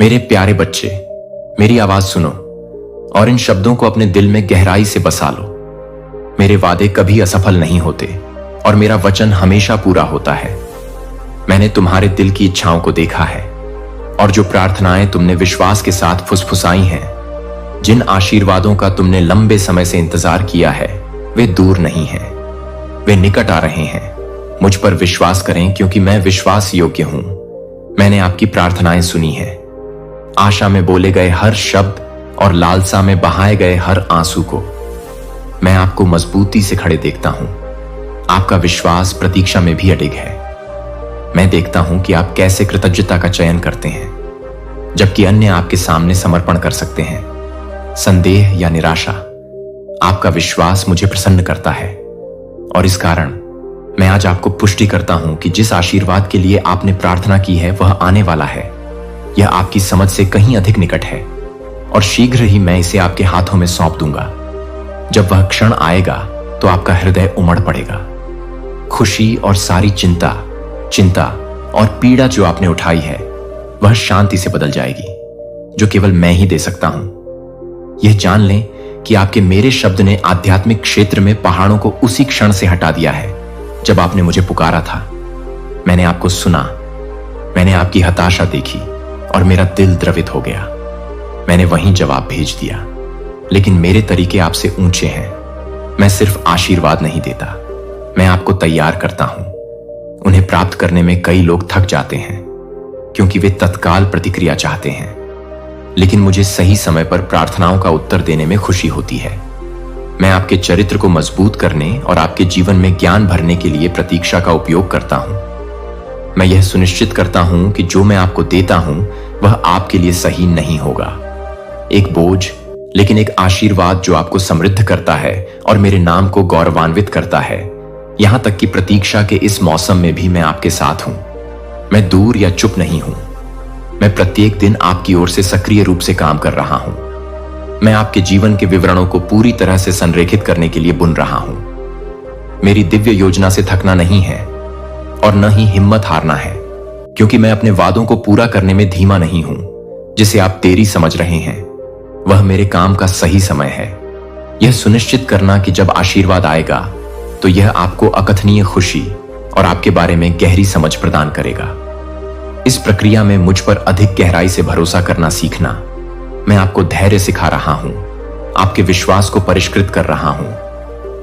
मेरे प्यारे बच्चे, मेरी आवाज सुनो और इन शब्दों को अपने दिल में गहराई से बसा लो। मेरे वादे कभी असफल नहीं होते और मेरा वचन हमेशा पूरा होता है। मैंने तुम्हारे दिल की इच्छाओं को देखा है और जो प्रार्थनाएं तुमने विश्वास के साथ फुसफुसाई हैं, जिन आशीर्वादों का तुमने लंबे समय से इंतजार किया है, वे दूर नहीं हैं, वे निकट आ रहे हैं। मुझ पर विश्वास करें क्योंकि मैं विश्वास योग्य हूं। मैंने आपकी प्रार्थनाएं सुनी हैं। आशा में बोले गए हर शब्द और लालसा में बहाए गए हर आंसू को मैं आपको मजबूती से खड़े देखता हूं। आपका विश्वास प्रतीक्षा में भी अडिग है। मैं देखता हूं कि आप कैसे कृतज्ञता का चयन करते हैं, जबकि अन्य आपके सामने समर्पण कर सकते हैं। संदेह या निराशा, आपका विश्वास मुझे प्रसन्न करता है और इस कारण मैं आज आपको पुष्टि करता हूं कि जिस आशीर्वाद के लिए आपने प्रार्थना की है वह आने वाला है। यह आपकी समझ से कहीं अधिक निकट है और शीघ्र ही मैं इसे आपके हाथों में सौंप दूंगा। जब वह क्षण आएगा तो आपका हृदय उमड़ पड़ेगा। खुशी और सारी चिंता और पीड़ा जो आपने उठाई है वह शांति से बदल जाएगी, जो केवल मैं ही दे सकता हूं। यह जान लें कि आपके मेरे शब्द ने आध्यात्मिक क्षेत्र में पहाड़ों को उसी क्षण से हटा दिया है जब आपने मुझे पुकारा था। मैंने आपको सुना, मैंने आपकी हताशा देखी और मेरा दिल द्रवित हो गया। मैंने वहीं जवाब भेज दिया, लेकिन मेरे तरीके आपसे ऊंचे हैं। मैं सिर्फ आशीर्वाद नहीं देता, मैं आपको तैयार करता हूं। उन्हें प्राप्त करने में कई लोग थक जाते हैं क्योंकि वे तत्काल प्रतिक्रिया चाहते हैं, लेकिन मुझे सही समय पर प्रार्थनाओं का उत्तर देने में खुशी होती है। मैं आपके चरित्र को मजबूत करने और आपके जीवन में ज्ञान भरने के लिए प्रतीक्षा का उपयोग करता हूं। मैं यह सुनिश्चित करता हूं कि जो मैं आपको देता हूं वह आपके लिए सही नहीं होगा। एक बोझ, लेकिन एक आशीर्वाद जो आपको समृद्ध करता है और मेरे नाम को गौरवान्वित करता है। यहां तक कि प्रतीक्षा के इस मौसम में भी मैं आपके साथ हूं। मैं दूर या चुप नहीं हूं। मैं प्रत्येक दिन आपकी ओर से सक्रिय रूप से काम कर रहा हूं। मैं आपके जीवन के विवरणों को पूरी तरह से संरेखित करने के लिए बुन रहा हूं। मेरी दिव्य योजना से थकना नहीं है और न ही हिम्मत हारना है, क्योंकि मैं अपने वादों को पूरा करने में धीमा नहीं हूं। जिसे आप देरी समझ रहे हैं वह मेरे काम का सही समय है। यह सुनिश्चित करना कि जब आशीर्वाद आएगा तो यह आपको अकथनीय खुशी और आपके बारे में गहरी समझ प्रदान करेगा। इस प्रक्रिया में मुझ पर अधिक गहराई से भरोसा करना सीखना। मैं आपको धैर्य सिखा रहा हूं, आपके विश्वास को परिष्कृत कर रहा हूं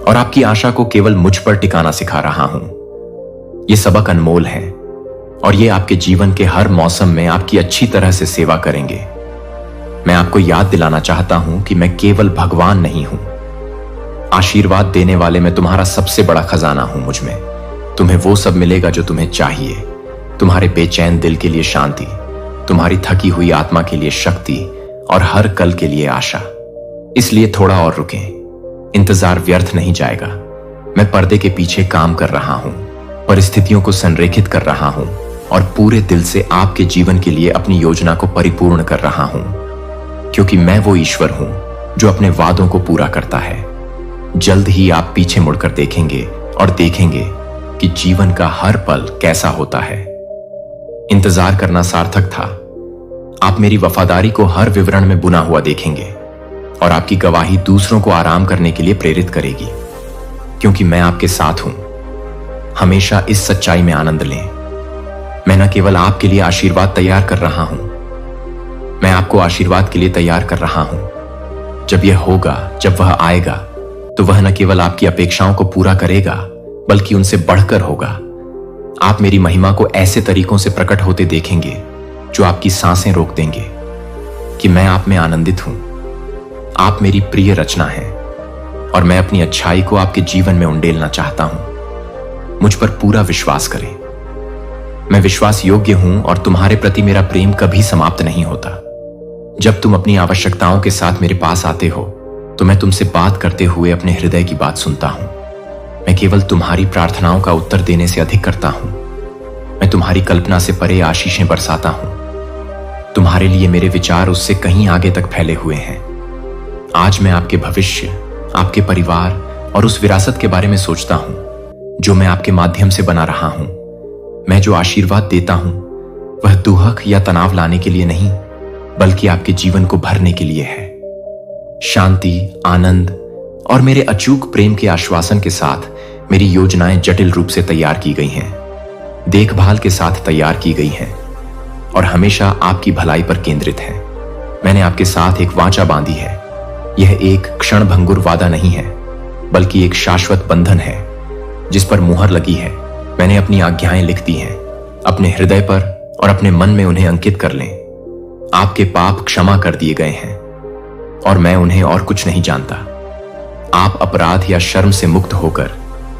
और आपकी आशा को केवल मुझ पर टिकाना सिखा रहा हूं। ये सबक अनमोल है और ये आपके जीवन के हर मौसम में आपकी अच्छी तरह से सेवा करेंगे। मैं आपको याद दिलाना चाहता हूं कि मैं केवल भगवान नहीं हूं, आशीर्वाद देने वाले मैं तुम्हारा सबसे बड़ा खजाना हूं। मुझ में तुम्हें वो सब मिलेगा जो तुम्हें चाहिए। तुम्हारे बेचैन दिल के लिए शांति, तुम्हारी थकी हुई आत्मा के लिए शक्ति और हर कल के लिए आशा। इसलिए थोड़ा और रुकें, इंतजार व्यर्थ नहीं जाएगा। मैं पर्दे के पीछे काम कर रहा हूं, परिस्थितियों को संरेखित कर रहा हूं और पूरे दिल से आपके जीवन के लिए अपनी योजना को परिपूर्ण कर रहा हूं, क्योंकि मैं वो ईश्वर हूं जो अपने वादों को पूरा करता है। जल्द ही आप पीछे मुड़कर देखेंगे और देखेंगे कि जीवन का हर पल कैसा होता है। इंतजार करना सार्थक था। आप मेरी वफादारी को हर विवरण में बुना हुआ देखेंगे और आपकी गवाही दूसरों को आराम करने के लिए प्रेरित करेगी, क्योंकि मैं आपके साथ हूं। हमेशा इस सच्चाई में आनंद लें। मैं न केवल आपके लिए आशीर्वाद तैयार कर रहा हूं, मैं आपको आशीर्वाद के लिए तैयार कर रहा हूं। जब यह होगा, जब वह आएगा, तो वह न केवल आपकी अपेक्षाओं को पूरा करेगा बल्कि उनसे बढ़कर होगा। आप मेरी महिमा को ऐसे तरीकों से प्रकट होते देखेंगे जो आपकी सांसें रोक देंगे कि मैं आप में आनंदित हूं। आप मेरी प्रिय रचना हैं और मैं अपनी अच्छाई को आपके जीवन में उंडेलना चाहता हूं। मुझ पर पूरा विश्वास करें। मैं विश्वास योग्य हूं और तुम्हारे प्रति मेरा प्रेम कभी समाप्त नहीं होता। जब तुम अपनी आवश्यकताओं के साथ मेरे पास आते हो तो मैं तुमसे बात करते हुए अपने हृदय की बात सुनता हूं। मैं केवल तुम्हारी प्रार्थनाओं का उत्तर देने से अधिक करता हूं। मैं तुम्हारी कल्पना से परे आशीषें बरसाता हूं। तुम्हारे लिए मेरे विचार उससे कहीं आगे तक फैले हुए हैं। आज मैं आपके भविष्य, आपके परिवार और उस विरासत के बारे में सोचता हूं जो मैं आपके माध्यम से बना रहा हूं। मैं जो आशीर्वाद देता हूं वह दुहक या तनाव लाने के लिए नहीं, बल्कि आपके जीवन को भरने के लिए है। शांति, आनंद और मेरे अचूक प्रेम के आश्वासन के साथ मेरी योजनाएं जटिल रूप से तैयार की गई हैं, देखभाल के साथ तैयार की गई हैं और हमेशा आपकी भलाई पर केंद्रित है। मैंने आपके साथ एक वाचा बांधी है। यह एक क्षणभंगुर वादा नहीं है, बल्कि एक शाश्वत बंधन है जिस पर मुहर लगी है। मैंने अपनी आज्ञाएं लिख दी हैं, अपने हृदय पर और अपने मन में उन्हें अंकित कर लें। आपके पाप क्षमा कर दिए गए हैं और मैं उन्हें और कुछ नहीं जानता। आप अपराध या शर्म से मुक्त होकर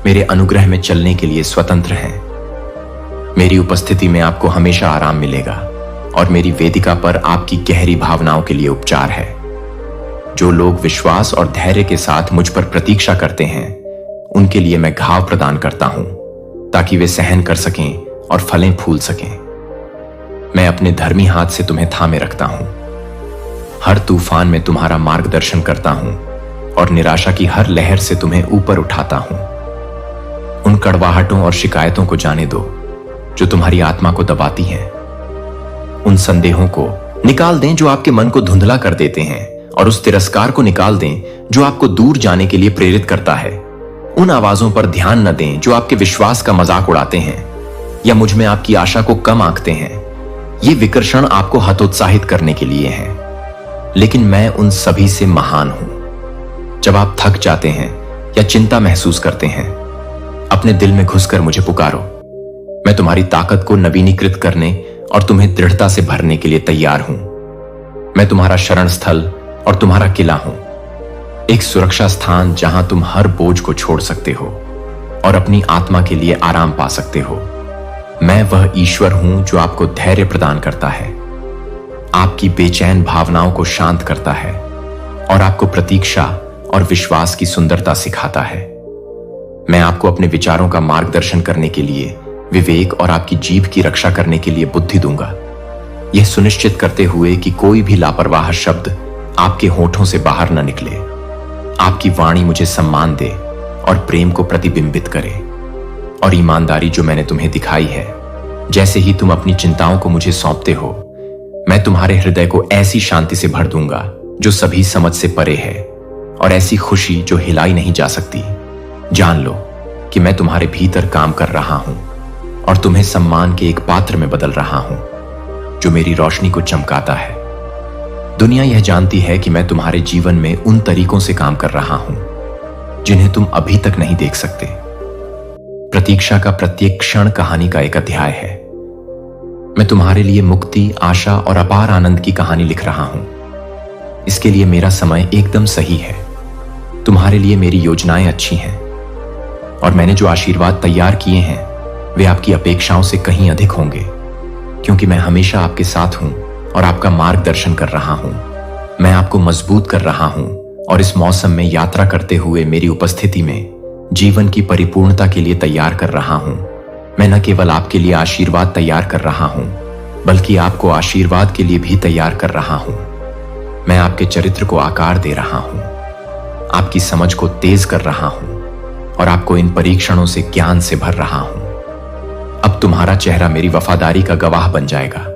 मेरे अनुग्रह में चलने के लिए स्वतंत्र हैं। मेरी उपस्थिति में आपको हमेशा आराम मिलेगा और मेरी वेदिका पर आपकी गहरी भावनाओं के लिए उपचार है। जो लोग विश्वास और धैर्य के साथ मुझ पर प्रतीक्षा करते हैं, उनके लिए मैं घाव प्रदान करता हूं ताकि वे सहन कर सकें और फलें फूल सकें। मैं अपने धर्मी हाथ से तुम्हें थामे रखता हूं। हर तूफान में तुम्हारा मार्गदर्शन करता हूं और निराशा की हर लहर से तुम्हें ऊपर उठाता हूं। उन कड़वाहटों और शिकायतों को जाने दो जो तुम्हारी आत्मा को दबाती हैं। उन संदेहों को निकाल दें जो आपके मन को धुंधला कर देते हैं और उस तिरस्कार को निकाल दें जो आपको दूर जाने के लिए प्रेरित करता है। उन आवाजों पर ध्यान न दें जो आपके विश्वास का मजाक उड़ाते हैं या मुझ में आपकी आशा को कम आंकते हैं। ये विकर्षण आपको हतोत्साहित करने के लिए हैं, लेकिन मैं उन सभी से महान हूं। जब आप थक जाते हैं या चिंता महसूस करते हैं, अपने दिल में घुसकर मुझे पुकारो। मैं तुम्हारी ताकत को नवीनीकृत करने और तुम्हें दृढ़ता से भरने के लिए तैयार हूं। मैं तुम्हारा शरण स्थल और तुम्हारा किला हूं, एक सुरक्षा स्थान जहां तुम हर बोझ को छोड़ सकते हो और अपनी आत्मा के लिए आराम पा सकते हो। मैं वह ईश्वर हूं जो आपको धैर्य प्रदान करता है, आपकी बेचैन भावनाओं को शांत करता है और आपको प्रतीक्षा और विश्वास की सुंदरता सिखाता है। मैं आपको अपने विचारों का मार्गदर्शन करने के लिए विवेक और आपकी जीभ की रक्षा करने के लिए बुद्धि दूंगा, यह सुनिश्चित करते हुए कि कोई भी लापरवाह शब्द आपके होठों से बाहर न निकले। आपकी वाणी मुझे सम्मान दे और प्रेम को प्रतिबिंबित करे और ईमानदारी जो मैंने तुम्हें दिखाई है, जैसे ही तुम अपनी चिंताओं को मुझे सौंपते हो, मैं तुम्हारे हृदय को ऐसी शांति से भर दूंगा जो सभी समझ से परे है और ऐसी खुशी जो हिलाई नहीं जा सकती। जान लो कि मैं तुम्हारे भीतर काम कर रहा हूं और तुम्हें सम्मान के एक पात्र में बदल रहा हूं जो मेरी रोशनी को चमकाता है। दुनिया यह जानती है कि मैं तुम्हारे जीवन में उन तरीकों से काम कर रहा हूं जिन्हें तुम अभी तक नहीं देख सकते। प्रतीक्षा का प्रत्येक क्षण कहानी का एक अध्याय है। मैं तुम्हारे लिए मुक्ति, आशा और अपार आनंद की कहानी लिख रहा हूं। इसके लिए मेरा समय एकदम सही है। तुम्हारे लिए मेरी योजनाएं अच्छी हैं और मैंने जो आशीर्वाद तैयार किए हैं वे आपकी अपेक्षाओं से कहीं अधिक होंगे, क्योंकि मैं हमेशा आपके साथ हूं और आपका मार्गदर्शन कर रहा हूं। मैं आपको मजबूत कर रहा हूं और इस मौसम में यात्रा करते हुए मेरी उपस्थिति में जीवन की परिपूर्णता के लिए तैयार कर रहा हूं। मैं न केवल आपके लिए आशीर्वाद तैयार कर रहा हूं, बल्कि आपको आशीर्वाद के लिए भी तैयार कर रहा हूं। मैं आपके चरित्र को आकार दे रहा हूं, आपकी समझ को तेज कर रहा हूं और आपको इन परीक्षणों से ज्ञान से भर रहा हूं। अब तुम्हारा चेहरा मेरी वफादारी का गवाह बन जाएगा।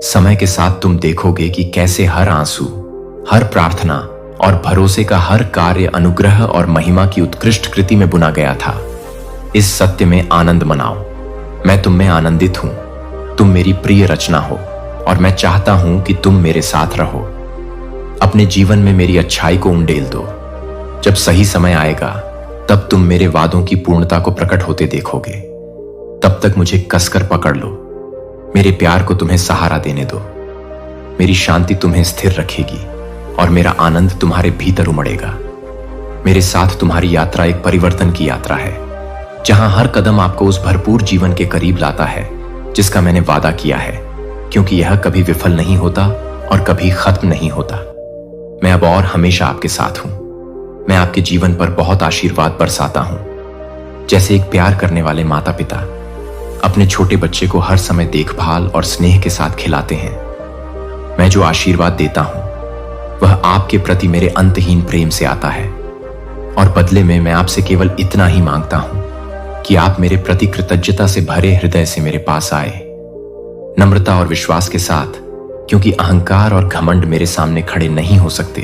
समय के साथ तुम देखोगे कि कैसे हर आंसू, हर प्रार्थना और भरोसे का हर कार्य अनुग्रह और महिमा की उत्कृष्ट कृति में बुना गया था। इस सत्य में आनंद मनाओ। मैं तुम में आनंदित हूं। तुम मेरी प्रिय रचना हो और मैं चाहता हूं कि तुम मेरे साथ रहो। अपने जीवन में मेरी अच्छाई को उंडेल दो। जब सही समय आएगा तब तुम मेरे वादों की पूर्णता को प्रकट होते देखोगे। तब तक मुझे कसकर पकड़ लो। मेरे प्यार को तुम्हें सहारा देने दो। मेरी शांति तुम्हें स्थिर रखेगी और मेरा आनंद तुम्हारे भीतर उमड़ेगा। मेरे साथ तुम्हारी यात्रा एक परिवर्तन की यात्रा है, जहां हर कदम आपको उस भरपूर जीवन के करीब लाता है जिसका मैंने वादा किया है, क्योंकि यह कभी विफल नहीं होता और कभी खत्म नहीं होता। मैं अब और हमेशा आपके साथ हूं। मैं आपके जीवन पर बहुत आशीर्वाद बरसाता हूं, जैसे एक प्यार करने वाले माता पिता अपने छोटे बच्चे को हर समय देखभाल और स्नेह के साथ खिलाते हैं। मैं जो आशीर्वाद देता हूं वह आपके प्रति मेरे अंतहीन प्रेम से आता है और बदले में मैं आपसे केवल इतना ही मांगता हूं कि आप मेरे प्रति कृतज्ञता से भरे हृदय से मेरे पास आए, नम्रता और विश्वास के साथ, क्योंकि अहंकार और घमंड मेरे सामने खड़े नहीं हो सकते।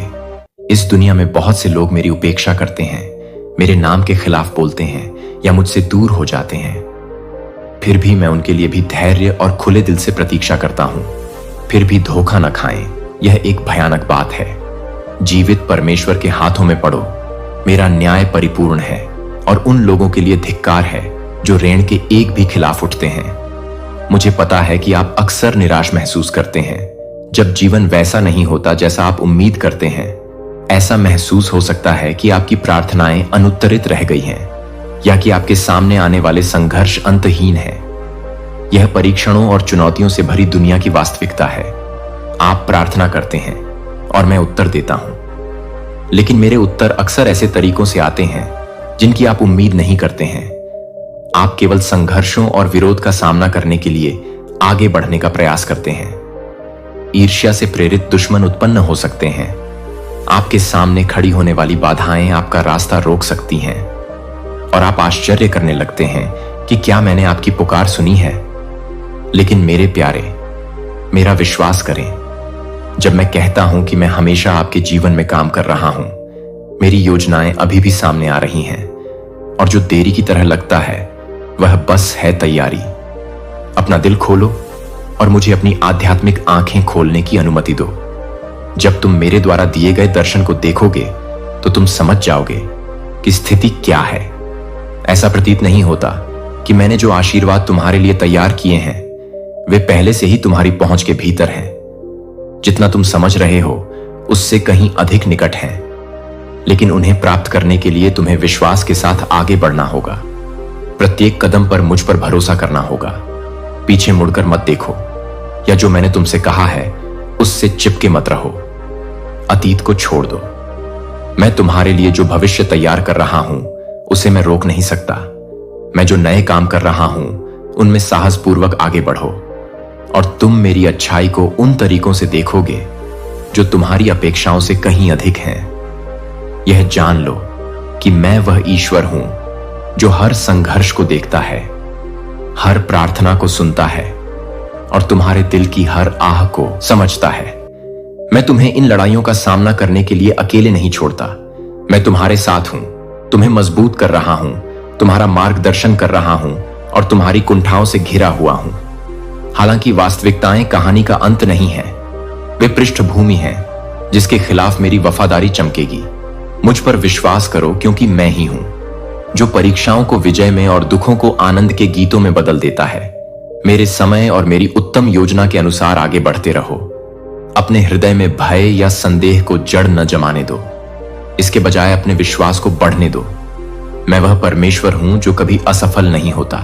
इस दुनिया में बहुत से लोग मेरी उपेक्षा करते हैं, मेरे नाम के खिलाफ बोलते हैं या मुझसे दूर हो जाते हैं। फिर भी मैं उनके लिए भी धैर्य और खुले दिल से प्रतीक्षा करता हूं। फिर भी धोखा न खाएं, यह एक भयानक बात है। जीवित परमेश्वर के हाथों में पड़ो। मेरा न्याय परिपूर्ण है और उन लोगों के लिए धिक्कार है जो ऋण के एक भी खिलाफ उठते हैं। मुझे पता है कि आप अक्सर निराश महसूस करते हैं जब जीवन वैसा नहीं होता जैसा आप उम्मीद करते हैं। ऐसा महसूस हो सकता है कि आपकी प्रार्थनाएं अनुत्तरित रह गई हैं या कि आपके सामने आने वाले संघर्ष अंतहीन है। यह परीक्षणों और चुनौतियों से भरी दुनिया की वास्तविकता है। आप प्रार्थना करते हैं और मैं उत्तर देता हूं, लेकिन मेरे उत्तर अक्सर ऐसे तरीकों से आते हैं जिनकी आप उम्मीद नहीं करते हैं। आप केवल संघर्षों और विरोध का सामना करने के लिए आगे बढ़ने का प्रयास करते हैं। ईर्ष्या से प्रेरित दुश्मन उत्पन्न हो सकते हैं। आपके सामने खड़ी होने वाली बाधाएं आपका रास्ता रोक सकती हैं और आप आश्चर्य करने लगते हैं कि क्या मैंने आपकी पुकार सुनी है। लेकिन मेरे प्यारे, मेरा विश्वास करें, जब मैं कहता हूं कि मैं हमेशा आपके जीवन में काम कर रहा हूं, मेरी योजनाएं अभी भी सामने आ रही हैं और जो देरी की तरह लगता है वह बस है तैयारी। अपना दिल खोलो और मुझे अपनी आध्यात्मिक आंखें खोलने की अनुमति दो। जब तुम मेरे द्वारा दिए गए दर्शन को देखोगे तो तुम समझ जाओगे कि स्थिति क्या है। ऐसा प्रतीत नहीं होता कि मैंने जो आशीर्वाद तुम्हारे लिए तैयार किए हैं वे पहले से ही तुम्हारी पहुंच के भीतर हैं। जितना तुम समझ रहे हो उससे कहीं अधिक निकट हैं, लेकिन उन्हें प्राप्त करने के लिए तुम्हें विश्वास के साथ आगे बढ़ना होगा। प्रत्येक कदम पर मुझ पर भरोसा करना होगा। पीछे मुड़कर मत देखो या जो मैंने तुमसे कहा है उससे चिपके मत रहो। अतीत को छोड़ दो। मैं तुम्हारे लिए जो भविष्य तैयार कर रहा हूं उसे मैं रोक नहीं सकता। मैं जो नए काम कर रहा हूं उनमें साहसपूर्वक आगे बढ़ो और तुम मेरी अच्छाई को उन तरीकों से देखोगे जो तुम्हारी अपेक्षाओं से कहीं अधिक हैं। यह जान लो कि मैं वह ईश्वर हूं जो हर संघर्ष को देखता है, हर प्रार्थना को सुनता है और तुम्हारे दिल की हर आह को समझता है। मैं तुम्हें इन लड़ाइयों का सामना करने के लिए अकेले नहीं छोड़ता। मैं तुम्हारे साथ हूं, तुम्हें मजबूत कर रहा हूं, तुम्हारा मार्गदर्शन कर रहा हूं और तुम्हारी कुंठाओं से घिरा हुआ हूं। हालांकि वास्तविकताएं कहानी का अंत नहीं है, वे पृष्ठभूमि हैं जिसके खिलाफ मेरी वफादारी चमकेगी। मुझ पर विश्वास करो क्योंकि मैं ही हूं जो परीक्षाओं को विजय में और दुखों को आनंद के गीतों में बदल देता है। मेरे समय और मेरी उत्तम योजना के अनुसार आगे बढ़ते रहो। अपने हृदय में भय या संदेह को जड़ न जमाने दो, इसके बजाय अपने विश्वास को बढ़ने दो। मैं वह परमेश्वर हूं जो कभी असफल नहीं होता।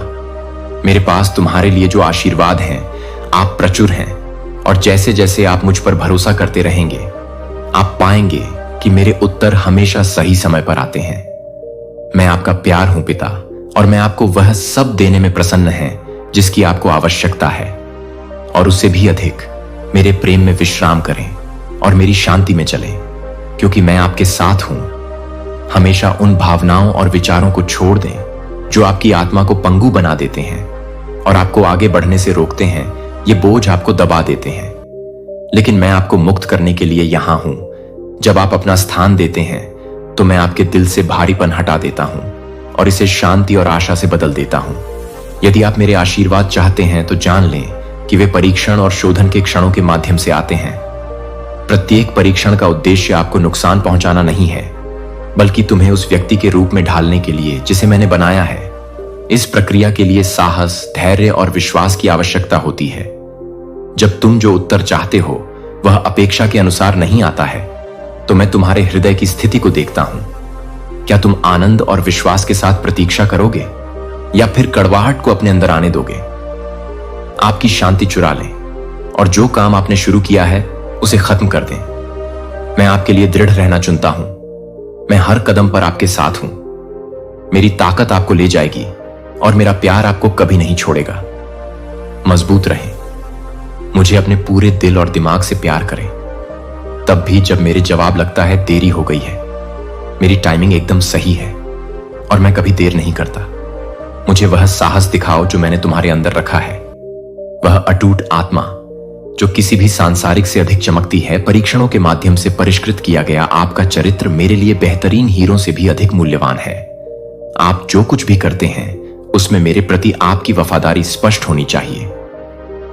मेरे पास तुम्हारे लिए जो आशीर्वाद हैं, आप प्रचुर हैं और जैसे जैसे आप मुझ पर भरोसा करते रहेंगे आप पाएंगे कि मेरे उत्तर हमेशा सही समय पर आते हैं। मैं आपका प्यार हूं पिता, और मैं आपको वह सब देने में प्रसन्न है जिसकी आपको आवश्यकता है, और उससे भी अधिक मेरे प्रेम में विश्राम करें और मेरी शांति में चलें, क्योंकि मैं आपके साथ हूं। हमेशा उन भावनाओं और विचारों को छोड़ दें जो आपकी आत्मा को पंगु बना देते हैं और आपको आगे बढ़ने से रोकते हैं। ये बोझ आपको दबा देते हैं, लेकिन मैं आपको मुक्त करने के लिए यहां हूं। जब आप अपना स्थान देते हैं तो मैं आपके दिल से भारीपन हटा देता हूं और इसे शांति और आशा से बदल देता हूं। यदि आप मेरे आशीर्वाद चाहते हैं तो जान लें कि वे परीक्षण और शोधन के क्षणों के माध्यम से आते हैं। प्रत्येक परीक्षण का उद्देश्य आपको नुकसान पहुंचाना नहीं है, बल्कि तुम्हें उस व्यक्ति के रूप में ढालने के लिए जिसे मैंने बनाया है। इस प्रक्रिया के लिए साहस, धैर्य और विश्वास की आवश्यकता होती है। जब तुम जो उत्तर चाहते हो वह अपेक्षा के अनुसार नहीं आता है, तो मैं तुम्हारे हृदय की स्थिति को देखता हूं। क्या तुम आनंद और विश्वास के साथ प्रतीक्षा करोगे या फिर कड़वाहट को अपने अंदर आने दोगे? आपकी शांति चुरा लें और जो काम आपने शुरू किया है उसे खत्म कर दें। मैं आपके लिए दृढ़ रहना चुनता हूं। मैं हर कदम पर आपके साथ हूं। मेरी ताकत आपको ले जाएगी और मेरा प्यार आपको कभी नहीं छोड़ेगा। मजबूत रहें। मुझे अपने पूरे दिल और दिमाग से प्यार करें, तब भी जब मेरे जवाब लगता है देरी हो गई है। मेरी टाइमिंग एकदम सही है और मैं कभी देर नहीं करता। मुझे वह साहस दिखाओ जो मैंने तुम्हारे अंदर रखा है, वह अटूट आत्मा जो किसी भी सांसारिक से अधिक चमकती है, परीक्षणों के माध्यम से परिष्कृत किया गया आपका चरित्र मेरे लिए बेहतरीन हीरों से भी अधिक मूल्यवान है। आप जो कुछ भी करते हैं उसमें मेरे प्रति आपकी वफादारी स्पष्ट होनी चाहिए।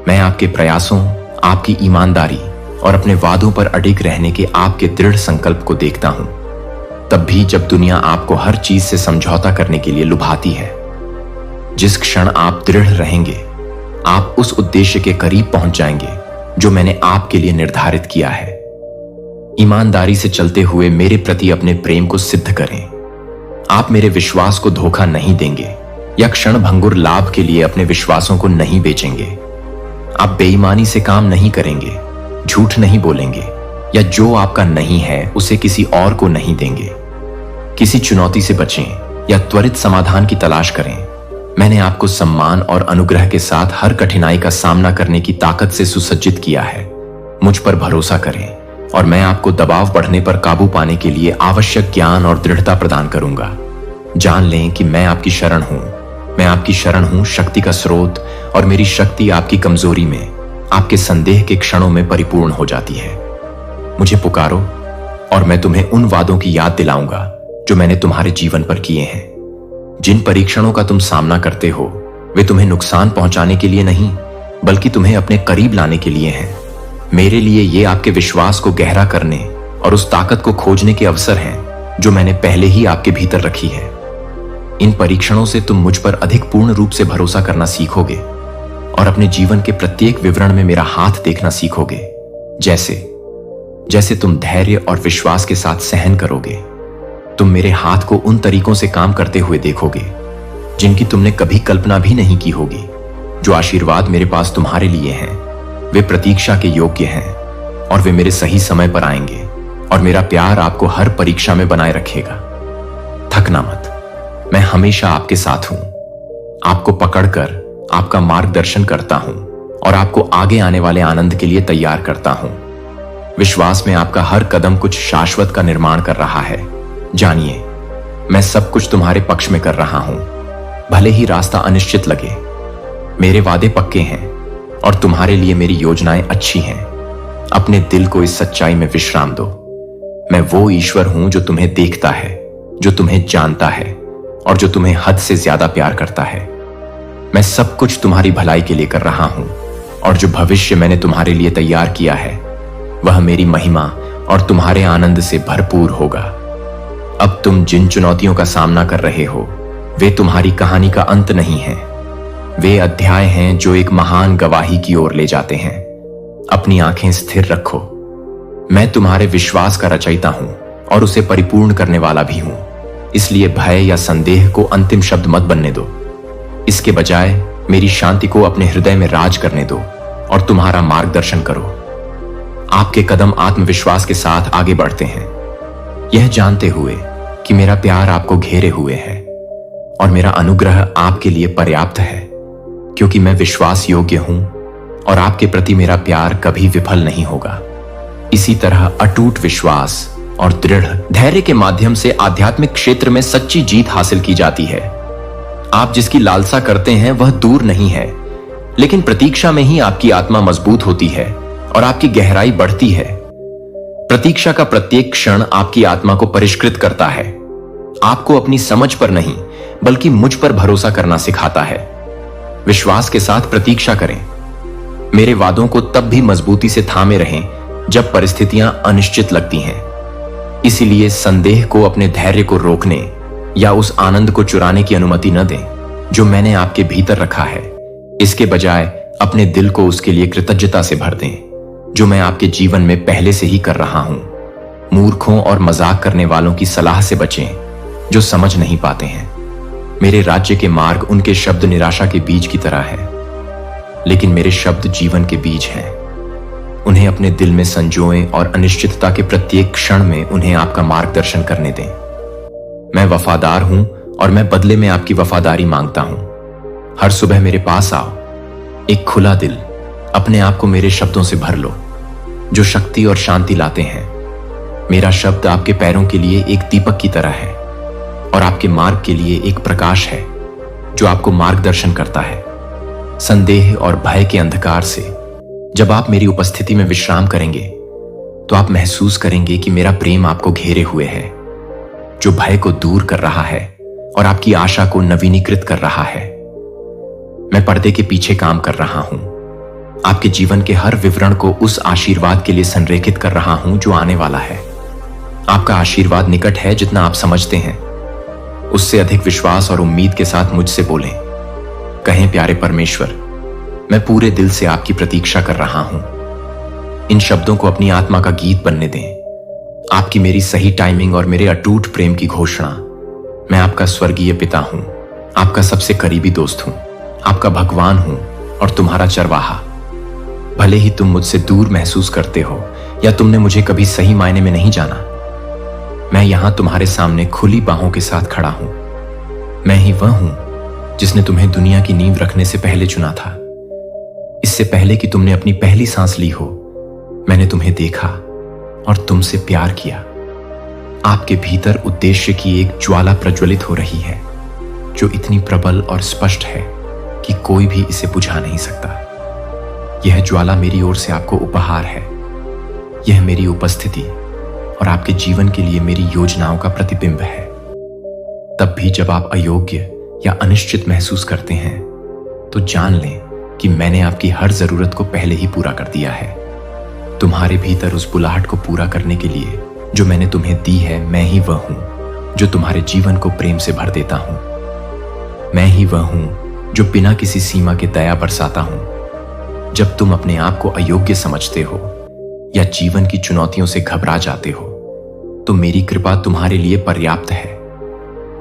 मैं आपके प्रयासों, आपकी ईमानदारी और अपने वादों पर अडिग रहने के आपके दृढ़ संकल्प को देखता हूं। तब भी जब दुनिया आपको हर चीज से समझौता करने के लिए लुभाती है, जिस क्षण आप दृढ़ रहेंगे, आप उस उद्देश्य के करीब पहुंच जाएंगे जो मैंने आपके लिए निर्धारित किया है। ईमानदारी से चलते हुए मेरे प्रति अपने प्रेम को सिद्ध करें। आप मेरे विश्वास को धोखा नहीं देंगे या क्षण भंगुर लाभ के लिए अपने विश्वासों को नहीं बेचेंगे। आप बेईमानी से काम नहीं करेंगे, झूठ नहीं बोलेंगे या जो आपका नहीं है उसे किसी और को नहीं देंगे। किसी चुनौती से बचें या त्वरित समाधान की तलाश करें। मैंने आपको सम्मान और अनुग्रह के साथ हर कठिनाई का सामना करने की ताकत से सुसज्जित किया है। मुझ पर भरोसा करें और मैं आपको दबाव बढ़ने पर काबू पाने के लिए आवश्यक ज्ञान और दृढ़ता प्रदान करूंगा। जान लें कि मैं आपकी शरण हूं। मैं आपकी शरण हूं, शक्ति का स्रोत, और मेरी शक्ति आपकी कमजोरी में, आपके संदेह के क्षणों में परिपूर्ण हो जाती है। मुझे पुकारो और मैं तुम्हें उन वादों की याद दिलाऊंगा जो मैंने तुम्हारे जीवन पर किए हैं। जिन परीक्षणों का तुम सामना करते हो वे तुम्हें नुकसान पहुंचाने के लिए नहीं, बल्कि तुम्हें अपने करीब लाने के लिए हैं। मेरे लिए ये आपके विश्वास को गहरा करने और उस ताकत को खोजने के अवसर हैं जो मैंने पहले ही आपके भीतर रखी है। इन परीक्षणों से तुम मुझ पर अधिक पूर्ण रूप से भरोसा करना सीखोगे और अपने जीवन के प्रत्येक विवरण में मेरा हाथ देखना सीखोगे। जैसे जैसे तुम धैर्य और विश्वास के साथ सहन करोगे, तुम मेरे हाथ को उन तरीकों से काम करते हुए देखोगे जिनकी तुमने कभी कल्पना भी नहीं की होगी। जो आशीर्वाद मेरे पास तुम्हारे लिए हैं वे प्रतीक्षा के योग्य हैं और वे मेरे सही समय पर आएंगे, और मेरा प्यार आपको हर परीक्षा में बनाए रखेगा। थकना मत, मैं हमेशा आपके साथ हूं। आपको पकड़कर आपका मार्गदर्शन करता हूं और आपको आगे आने वाले आनंद के लिए तैयार करता हूं। विश्वास में आपका हर कदम कुछ शाश्वत का निर्माण कर रहा है। जानिए, मैं सब कुछ तुम्हारे पक्ष में कर रहा हूं, भले ही रास्ता अनिश्चित लगे। मेरे वादे पक्के हैं और तुम्हारे लिए मेरी योजनाएं अच्छी हैं। अपने दिल को इस सच्चाई में विश्राम दो। मैं वो ईश्वर हूं जो तुम्हें देखता है, जो तुम्हें जानता है और जो तुम्हें हद से ज्यादा प्यार करता है। मैं सब कुछ तुम्हारी भलाई के लिए कर रहा हूं और जो भविष्य मैंने तुम्हारे लिए तैयार किया है वह मेरी महिमा और तुम्हारे आनंद से भरपूर होगा। अब तुम जिन चुनौतियों का सामना कर रहे हो वे तुम्हारी कहानी का अंत नहीं है। वे अध्याय हैं जो एक महान गवाही की ओर ले जाते हैं। अपनी आंखें स्थिर रखो। मैं तुम्हारे विश्वास का रचयिता हूं और उसे परिपूर्ण करने वाला भी हूं। इसलिए भय या संदेह को अंतिम शब्द मत बनने दो। इसके बजाय मेरी शांति को अपने हृदय में राज करने दो और तुम्हारा मार्गदर्शन करो। आपके कदम आत्मविश्वास के साथ आगे बढ़ते हैं, यह जानते हुए कि मेरा प्यार आपको घेरे हुए है और मेरा अनुग्रह आपके लिए पर्याप्त है, क्योंकि मैं विश्वास योग्य हूं और आपके प्रति मेरा प्यार कभी विफल नहीं होगा। इसी तरह अटूट विश्वास और दृढ़ धैर्य के माध्यम से आध्यात्मिक क्षेत्र में सच्ची जीत हासिल की जाती है। आप जिसकी लालसा करते हैं वह दूर नहीं है, लेकिन प्रतीक्षा में ही आपकी आत्मा मजबूत होती है और आपकी गहराई बढ़ती है। प्रतीक्षा का प्रत्येक क्षण आपकी आत्मा को परिष्कृत करता है, आपको अपनी समझ पर नहीं बल्कि मुझ पर भरोसा करना सिखाता है। विश्वास के साथ प्रतीक्षा करें। मेरे वादों को तब भी मजबूती से थामे रहें जब परिस्थितियां अनिश्चित लगती हैं। इसीलिए संदेह को अपने धैर्य को रोकने या उस आनंद को चुराने की अनुमति न दें जो मैंने आपके भीतर रखा है। इसके बजाय अपने दिल को उसके लिए कृतज्ञता से भर दें जो मैं आपके जीवन में पहले से ही कर रहा हूं। मूर्खों और मजाक करने वालों की सलाह से बचें जो समझ नहीं पाते हैं। मेरे राज्य के मार्ग उनके शब्द निराशा के बीज की तरह है, लेकिन मेरे शब्द जीवन के बीज हैं। उन्हें अपने दिल में संजोएं और अनिश्चितता के प्रत्येक क्षण में उन्हें आपका मार्गदर्शन करने दें। मैं वफादार हूं और मैं बदले में आपकी वफादारी मांगता हूं। हर सुबह मेरे पास आओ। एक खुला दिल, अपने आप को मेरे शब्दों से भर लो जो शक्ति और शांति लाते हैं। मेरा शब्द आपके पैरों के लिए एक दीपक की तरह है और आपके मार्ग के लिए एक प्रकाश है जो आपको मार्गदर्शन करता है। संदेह और भय के अंधकार से जब आप मेरी उपस्थिति में विश्राम करेंगे तो आप महसूस करेंगे कि मेरा प्रेम आपको घेरे हुए है, जो भय को दूर कर रहा है और आपकी आशा को नवीनीकृत कर रहा है। मैं पर्दे के पीछे काम कर रहा हूं, आपके जीवन के हर विवरण को उस आशीर्वाद के लिए संरेखित कर रहा हूं जो आने वाला है। आपका आशीर्वाद निकट है जितना आप समझते हैं, उससे अधिक विश्वास और उम्मीद के साथ मुझसे बोलें। कहें, प्यारे परमेश्वर, मैं पूरे दिल से आपकी प्रतीक्षा कर रहा हूं। इन शब्दों को अपनी आत्मा का गीत बनने दें, आपकी मेरी सही टाइमिंग और मेरे अटूट प्रेम की घोषणा। मैं आपका स्वर्गीय पिता हूं, आपका सबसे करीबी दोस्त हूं, आपका भगवान हूं और तुम्हारा चरवाहा। भले ही तुम मुझसे दूर महसूस करते हो या तुमने मुझे कभी सही मायने में नहीं जाना, मैं यहां तुम्हारे सामने खुली बाहों के साथ खड़ा हूं। मैं ही वह हूं जिसने तुम्हें दुनिया की नींव रखने से पहले चुना था। इससे पहले कि तुमने अपनी पहली सांस ली हो, मैंने तुम्हें देखा और तुमसे प्यार किया। आपके भीतर उद्देश्य की एक ज्वाला प्रज्वलित हो रही है, जो इतनी प्रबल और स्पष्ट है कि कोई भी इसे बुझा नहीं सकता। यह ज्वाला मेरी ओर से आपको उपहार है। यह मेरी उपस्थिति और आपके जीवन के लिए मेरी योजनाओं का प्रतिबिंब है। तब भी जब आप अयोग्य या अनिश्चित महसूस करते हैं, तो जान लें कि मैंने आपकी हर जरूरत को पहले ही पूरा कर दिया है। तुम्हारे भीतर उस बुलाहट को पूरा करने के लिए जो मैंने तुम्हें दी है, मैं ही वह हूं जो तुम्हारे जीवन को प्रेम से भर देता हूं। मैं ही वह हूं जो बिना किसी सीमा के दया बरसाता हूं। जब तुम अपने आप को अयोग्य समझते हो या जीवन की चुनौतियों से घबरा जाते हो, तो मेरी कृपा तुम्हारे लिए पर्याप्त है।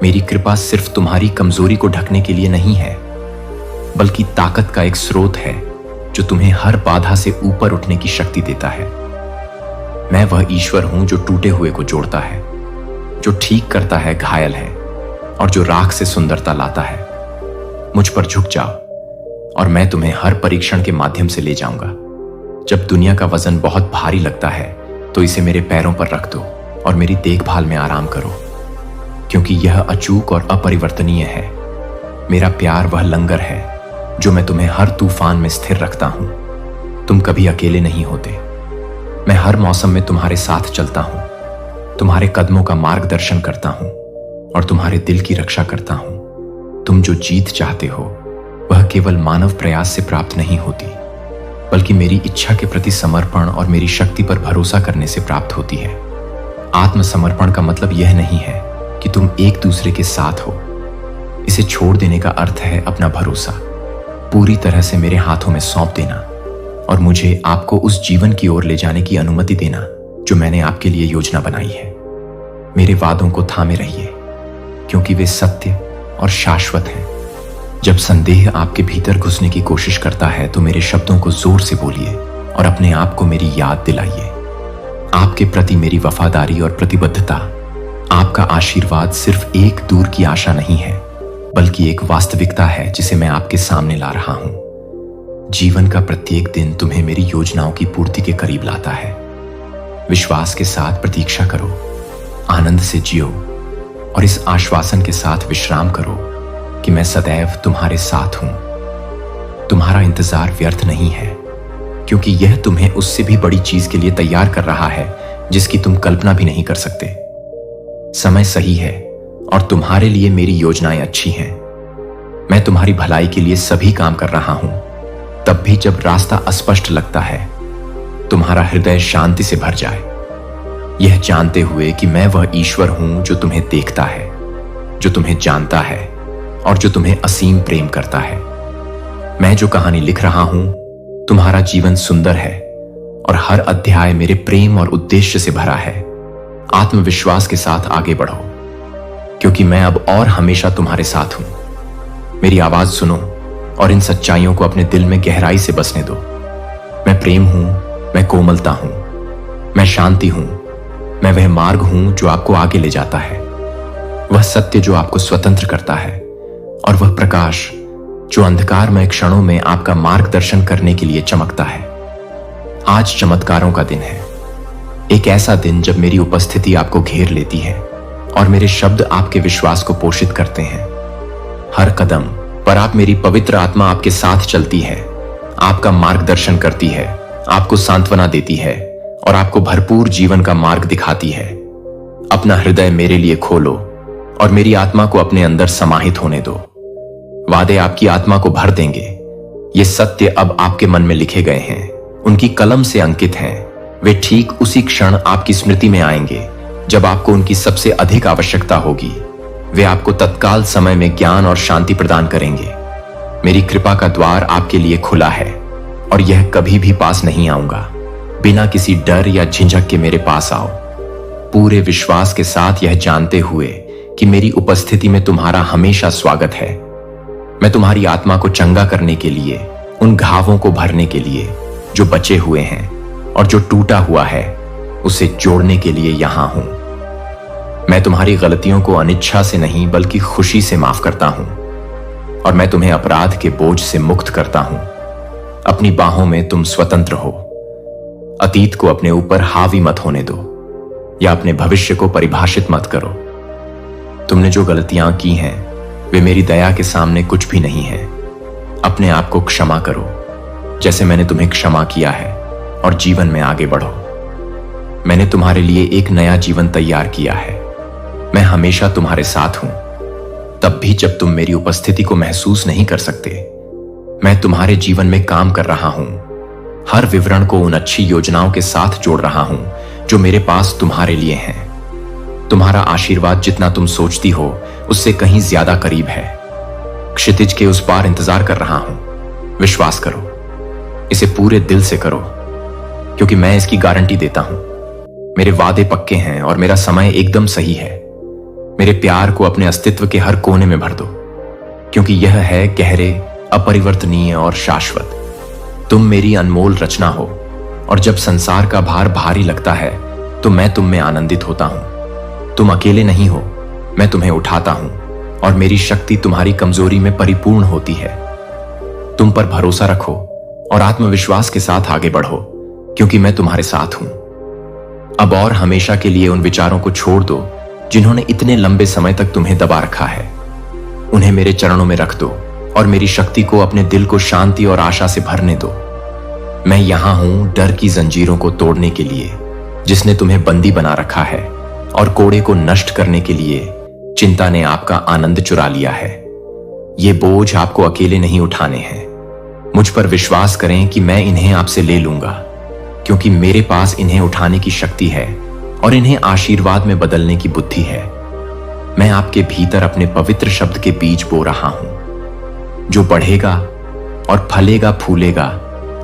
मेरी कृपा सिर्फ तुम्हारी कमजोरी को ढकने के लिए नहीं है, बल्कि ताकत का एक स्रोत है जो तुम्हें हर बाधा से ऊपर उठने की शक्ति देता है। मैं वह ईश्वर हूं जो टूटे हुए को जोड़ता है, जो ठीक करता है घायल है और जो राख से सुंदरता लाता है। मुझ पर झुक जाओ और मैं तुम्हें हर परीक्षण के माध्यम से ले जाऊंगा। जब दुनिया का वजन बहुत भारी लगता है, तो इसे मेरे पैरों पर रख दो और मेरी देखभाल में आराम करो, क्योंकि यह अचूक और अपरिवर्तनीय है। मेरा प्यार वह लंगर है जो मैं तुम्हें हर तूफान में स्थिर रखता हूं। तुम कभी अकेले नहीं होते। मैं हर मौसम में तुम्हारे साथ चलता हूं, तुम्हारे कदमों का मार्गदर्शन करता हूं और तुम्हारे दिल की रक्षा करता हूं। तुम जो जीत चाहते हो, वह केवल मानव प्रयास से प्राप्त नहीं होती, बल्कि मेरी इच्छा के प्रति समर्पण और मेरी शक्ति पर भरोसा करने से प्राप्त होती है। आत्मसमर्पण का मतलब यह नहीं है कि तुम एक दूसरे के साथ हो। इसे छोड़ देने का अर्थ है अपना भरोसा पूरी तरह से मेरे हाथों में सौंप देना और मुझे आपको उस जीवन की ओर ले जाने की अनुमति देना जो मैंने आपके लिए योजना बनाई है। मेरे वादों को थामे रहिए, क्योंकि वे सत्य और शाश्वत हैं। जब संदेह आपके भीतर घुसने की कोशिश करता है, तो मेरे शब्दों को जोर से बोलिए और अपने आप को मेरी याद दिलाइए। आपके प्रति मेरी वफादारी और प्रतिबद्धता, आपका आशीर्वाद सिर्फ एक दूर की आशा नहीं है, बल्कि एक वास्तविकता है जिसे मैं आपके सामने ला रहा हूं। जीवन का प्रत्येक दिन तुम्हें मेरी योजनाओं की पूर्ति के करीब लाता है। विश्वास के साथ प्रतीक्षा करो, आनंद से जियो और इस आश्वासन के साथ विश्राम करो कि मैं सदैव तुम्हारे साथ हूं। तुम्हारा इंतजार व्यर्थ नहीं है, क्योंकि यह तुम्हें उससे भी बड़ी चीज के लिए तैयार कर रहा है जिसकी तुम कल्पना भी नहीं कर सकते। समय सही है और तुम्हारे लिए मेरी योजनाएं अच्छी हैं। मैं तुम्हारी भलाई के लिए सभी काम कर रहा हूं। तब भी जब रास्ता अस्पष्ट लगता है, तुम्हारा हृदय शांति से भर जाए, यह जानते हुए कि मैं वह ईश्वर हूं जो तुम्हें देखता है, जो तुम्हें जानता है और जो तुम्हें असीम प्रेम करता है। मैं जो कहानी लिख रहा हूं, तुम्हारा जीवन सुंदर है और हर अध्याय मेरे प्रेम और उद्देश्य से भरा है। आत्मविश्वास के साथ आगे बढ़ो, क्योंकि मैं अब और हमेशा तुम्हारे साथ हूं। मेरी आवाज सुनो और इन सच्चाइयों को अपने दिल में गहराई से बसने दो। मैं प्रेम हूं, मैं कोमलता हूं, मैं शांति हूं, मैं वह मार्ग हूं जो आपको आगे ले जाता है, वह सत्य जो आपको स्वतंत्र करता है और वह प्रकाश जो अंधकारमय क्षणों में आपका मार्गदर्शन करने के लिए चमकता है। आज चमत्कारों का दिन है, एक ऐसा दिन जब मेरी उपस्थिति आपको घेर लेती है और मेरे शब्द आपके विश्वास को पोषित करते हैं। हर कदम पर आप मेरी पवित्र आत्मा आपके साथ चलती है, आपका मार्गदर्शन करती है आपको सांत्वना देती है और आपको भरपूर जीवन का मार्ग दिखाती है। अपना हृदय मेरे लिए खोलो और मेरी आत्मा को अपने अंदर समाहित होने दो। वादे आपकी आत्मा को भर देंगे। ये सत्य अब आपके मन में लिखे गए हैं, उनकी कलम से अंकित हैं। वे ठीक उसी क्षण आपकी स्मृति में आएंगे जब आपको उनकी सबसे अधिक आवश्यकता होगी। वे आपको तत्काल समय में ज्ञान और शांति प्रदान करेंगे। मेरी कृपा का द्वार आपके लिए खुला है और यह कभी भी पास नहीं आऊंगा। बिना किसी डर या झिझक के मेरे पास आओ, पूरे विश्वास के साथ, यह जानते हुए कि मेरी उपस्थिति में तुम्हारा हमेशा स्वागत है। मैं तुम्हारी आत्मा को चंगा करने के लिए, उन घावों को भरने के लिए जो बचे हुए हैं और जो टूटा हुआ है उसे जोड़ने के लिए यहां हूं। मैं तुम्हारी गलतियों को अनिच्छा से नहीं बल्कि खुशी से माफ करता हूं और मैं तुम्हें अपराध के बोझ से मुक्त करता हूं। अपनी बाहों में तुम स्वतंत्र हो। अतीत को अपने ऊपर हावी मत होने दो या अपने भविष्य को परिभाषित मत करो। तुमने जो गलतियां की हैं वे मेरी दया के सामने कुछ भी नहीं है। अपने आप को क्षमा करो जैसे मैंने तुम्हें क्षमा किया है और जीवन में आगे बढ़ो। मैंने तुम्हारे लिए एक नया जीवन तैयार किया है। मैं हमेशा तुम्हारे साथ हूं, तब भी जब तुम मेरी उपस्थिति को महसूस नहीं कर सकते। मैं तुम्हारे जीवन में काम कर रहा हूं, हर विवरण को उन अच्छी योजनाओं के साथ जोड़ रहा हूं जो मेरे पास तुम्हारे लिए हैं। तुम्हारा आशीर्वाद जितना तुम सोचती हो उससे कहीं ज्यादा करीब है। क्षितिज के उस पार इंतजार कर रहा हूं। विश्वास करो, इसे पूरे दिल से करो, क्योंकि मैं इसकी गारंटी देता हूं। मेरे वादे पक्के हैं और मेरा समय एकदम सही है। मेरे प्यार को अपने अस्तित्व के हर कोने में भर दो, क्योंकि यह है गहरे, अपरिवर्तनीय और शाश्वत। तुम मेरी अनमोल रचना हो और जब संसार का भार भारी लगता है तो मैं तुम में आनंदित होता हूं। तुम अकेले नहीं हो, मैं तुम्हें उठाता हूं और मेरी शक्ति तुम्हारी कमजोरी में परिपूर्ण होती है। तुम पर भरोसा रखो और आत्मविश्वास के साथ आगे बढ़ो, क्योंकि मैं तुम्हारे साथ हूं। अब और हमेशा के लिए उन विचारों को छोड़ दो जिन्होंने इतने लंबे समय तक तुम्हें दबा रखा है। उन्हें मेरे चरणों में रख दो और मेरी शक्ति को, अपने दिल को शांति और आशा से भरने दो। मैं यहां हूं डर की जंजीरों को तोड़ने के लिए जिसने तुम्हें बंदी बना रखा है, और कोड़े को नष्ट करने के लिए चिंता ने आपका आनंद चुरा लिया है। ये बोझ आपको अकेले नहीं उठाने हैं। मुझ पर विश्वास करें कि मैं इन्हें आपसे ले लूंगा, क्योंकि मेरे पास इन्हें उठाने की शक्ति है और इन्हें आशीर्वाद में बदलने की बुद्धि है। मैं आपके भीतर अपने पवित्र शब्द के बीज बो रहा हूं, जो बढ़ेगा और फलेगा, फूलेगा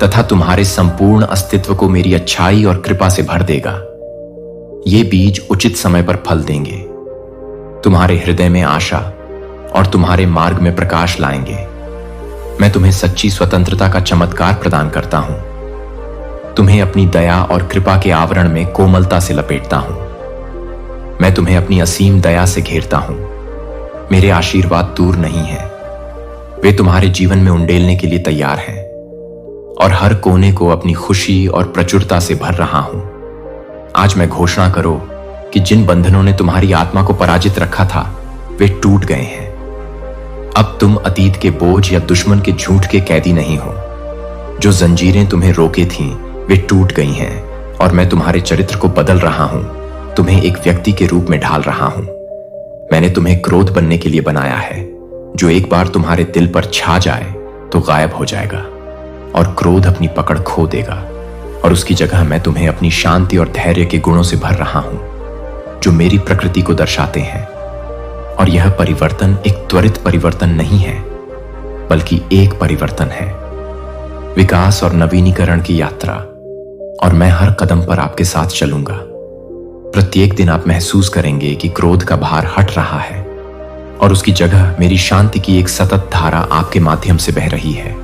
तथा तुम्हारे संपूर्ण अस्तित्व को मेरी अच्छाई और कृपा से भर देगा। ये बीज उचित समय पर फल देंगे, तुम्हारे हृदय में आशा और तुम्हारे मार्ग में प्रकाश लाएंगे। मैं तुम्हें सच्ची स्वतंत्रता का चमत्कार प्रदान करता हूं। तुम्हें अपनी दया और कृपा के आवरण में कोमलता से लपेटता हूं। मैं तुम्हें अपनी असीम दया से घेरता हूं। मेरे आशीर्वाद दूर नहीं हैं, वे तुम्हारे जीवन में उंडेलने के लिए तैयार हैं और हर कोने को अपनी खुशी और प्रचुरता से भर रहा हूं। आज मैं घोषणा करो कि जिन बंधनों ने तुम्हारी आत्मा को पराजित रखा था वे टूट गए हैं। अब तुम अतीत के बोझ या दुश्मन के झूठ के कैदी नहीं हो। जो जंजीरें तुम्हें रोके थीं वे टूट गई हैं और मैं तुम्हारे चरित्र को बदल रहा हूं, तुम्हें एक व्यक्ति के रूप में ढाल रहा हूं। मैंने तुम्हें क्रोध बनने के लिए बनाया है, जो एक बार तुम्हारे दिल पर छा जाए तो गायब हो जाएगा और क्रोध अपनी पकड़ खो देगा, और उसकी जगह मैं तुम्हें अपनी शांति और धैर्य के गुणों से भर रहा हूं, जो मेरी प्रकृति को दर्शाते हैं। और यह परिवर्तन एक त्वरित परिवर्तन नहीं है, बल्कि एक परिवर्तन है, विकास और नवीनीकरण की यात्रा। और मैं हर कदम पर आपके साथ चलूंगा। प्रत्येक दिन आप महसूस करेंगे कि क्रोध का भार हट रहा है और उसकी जगह मेरी शांति की एक सतत धारा आपके माध्यम से बह रही है।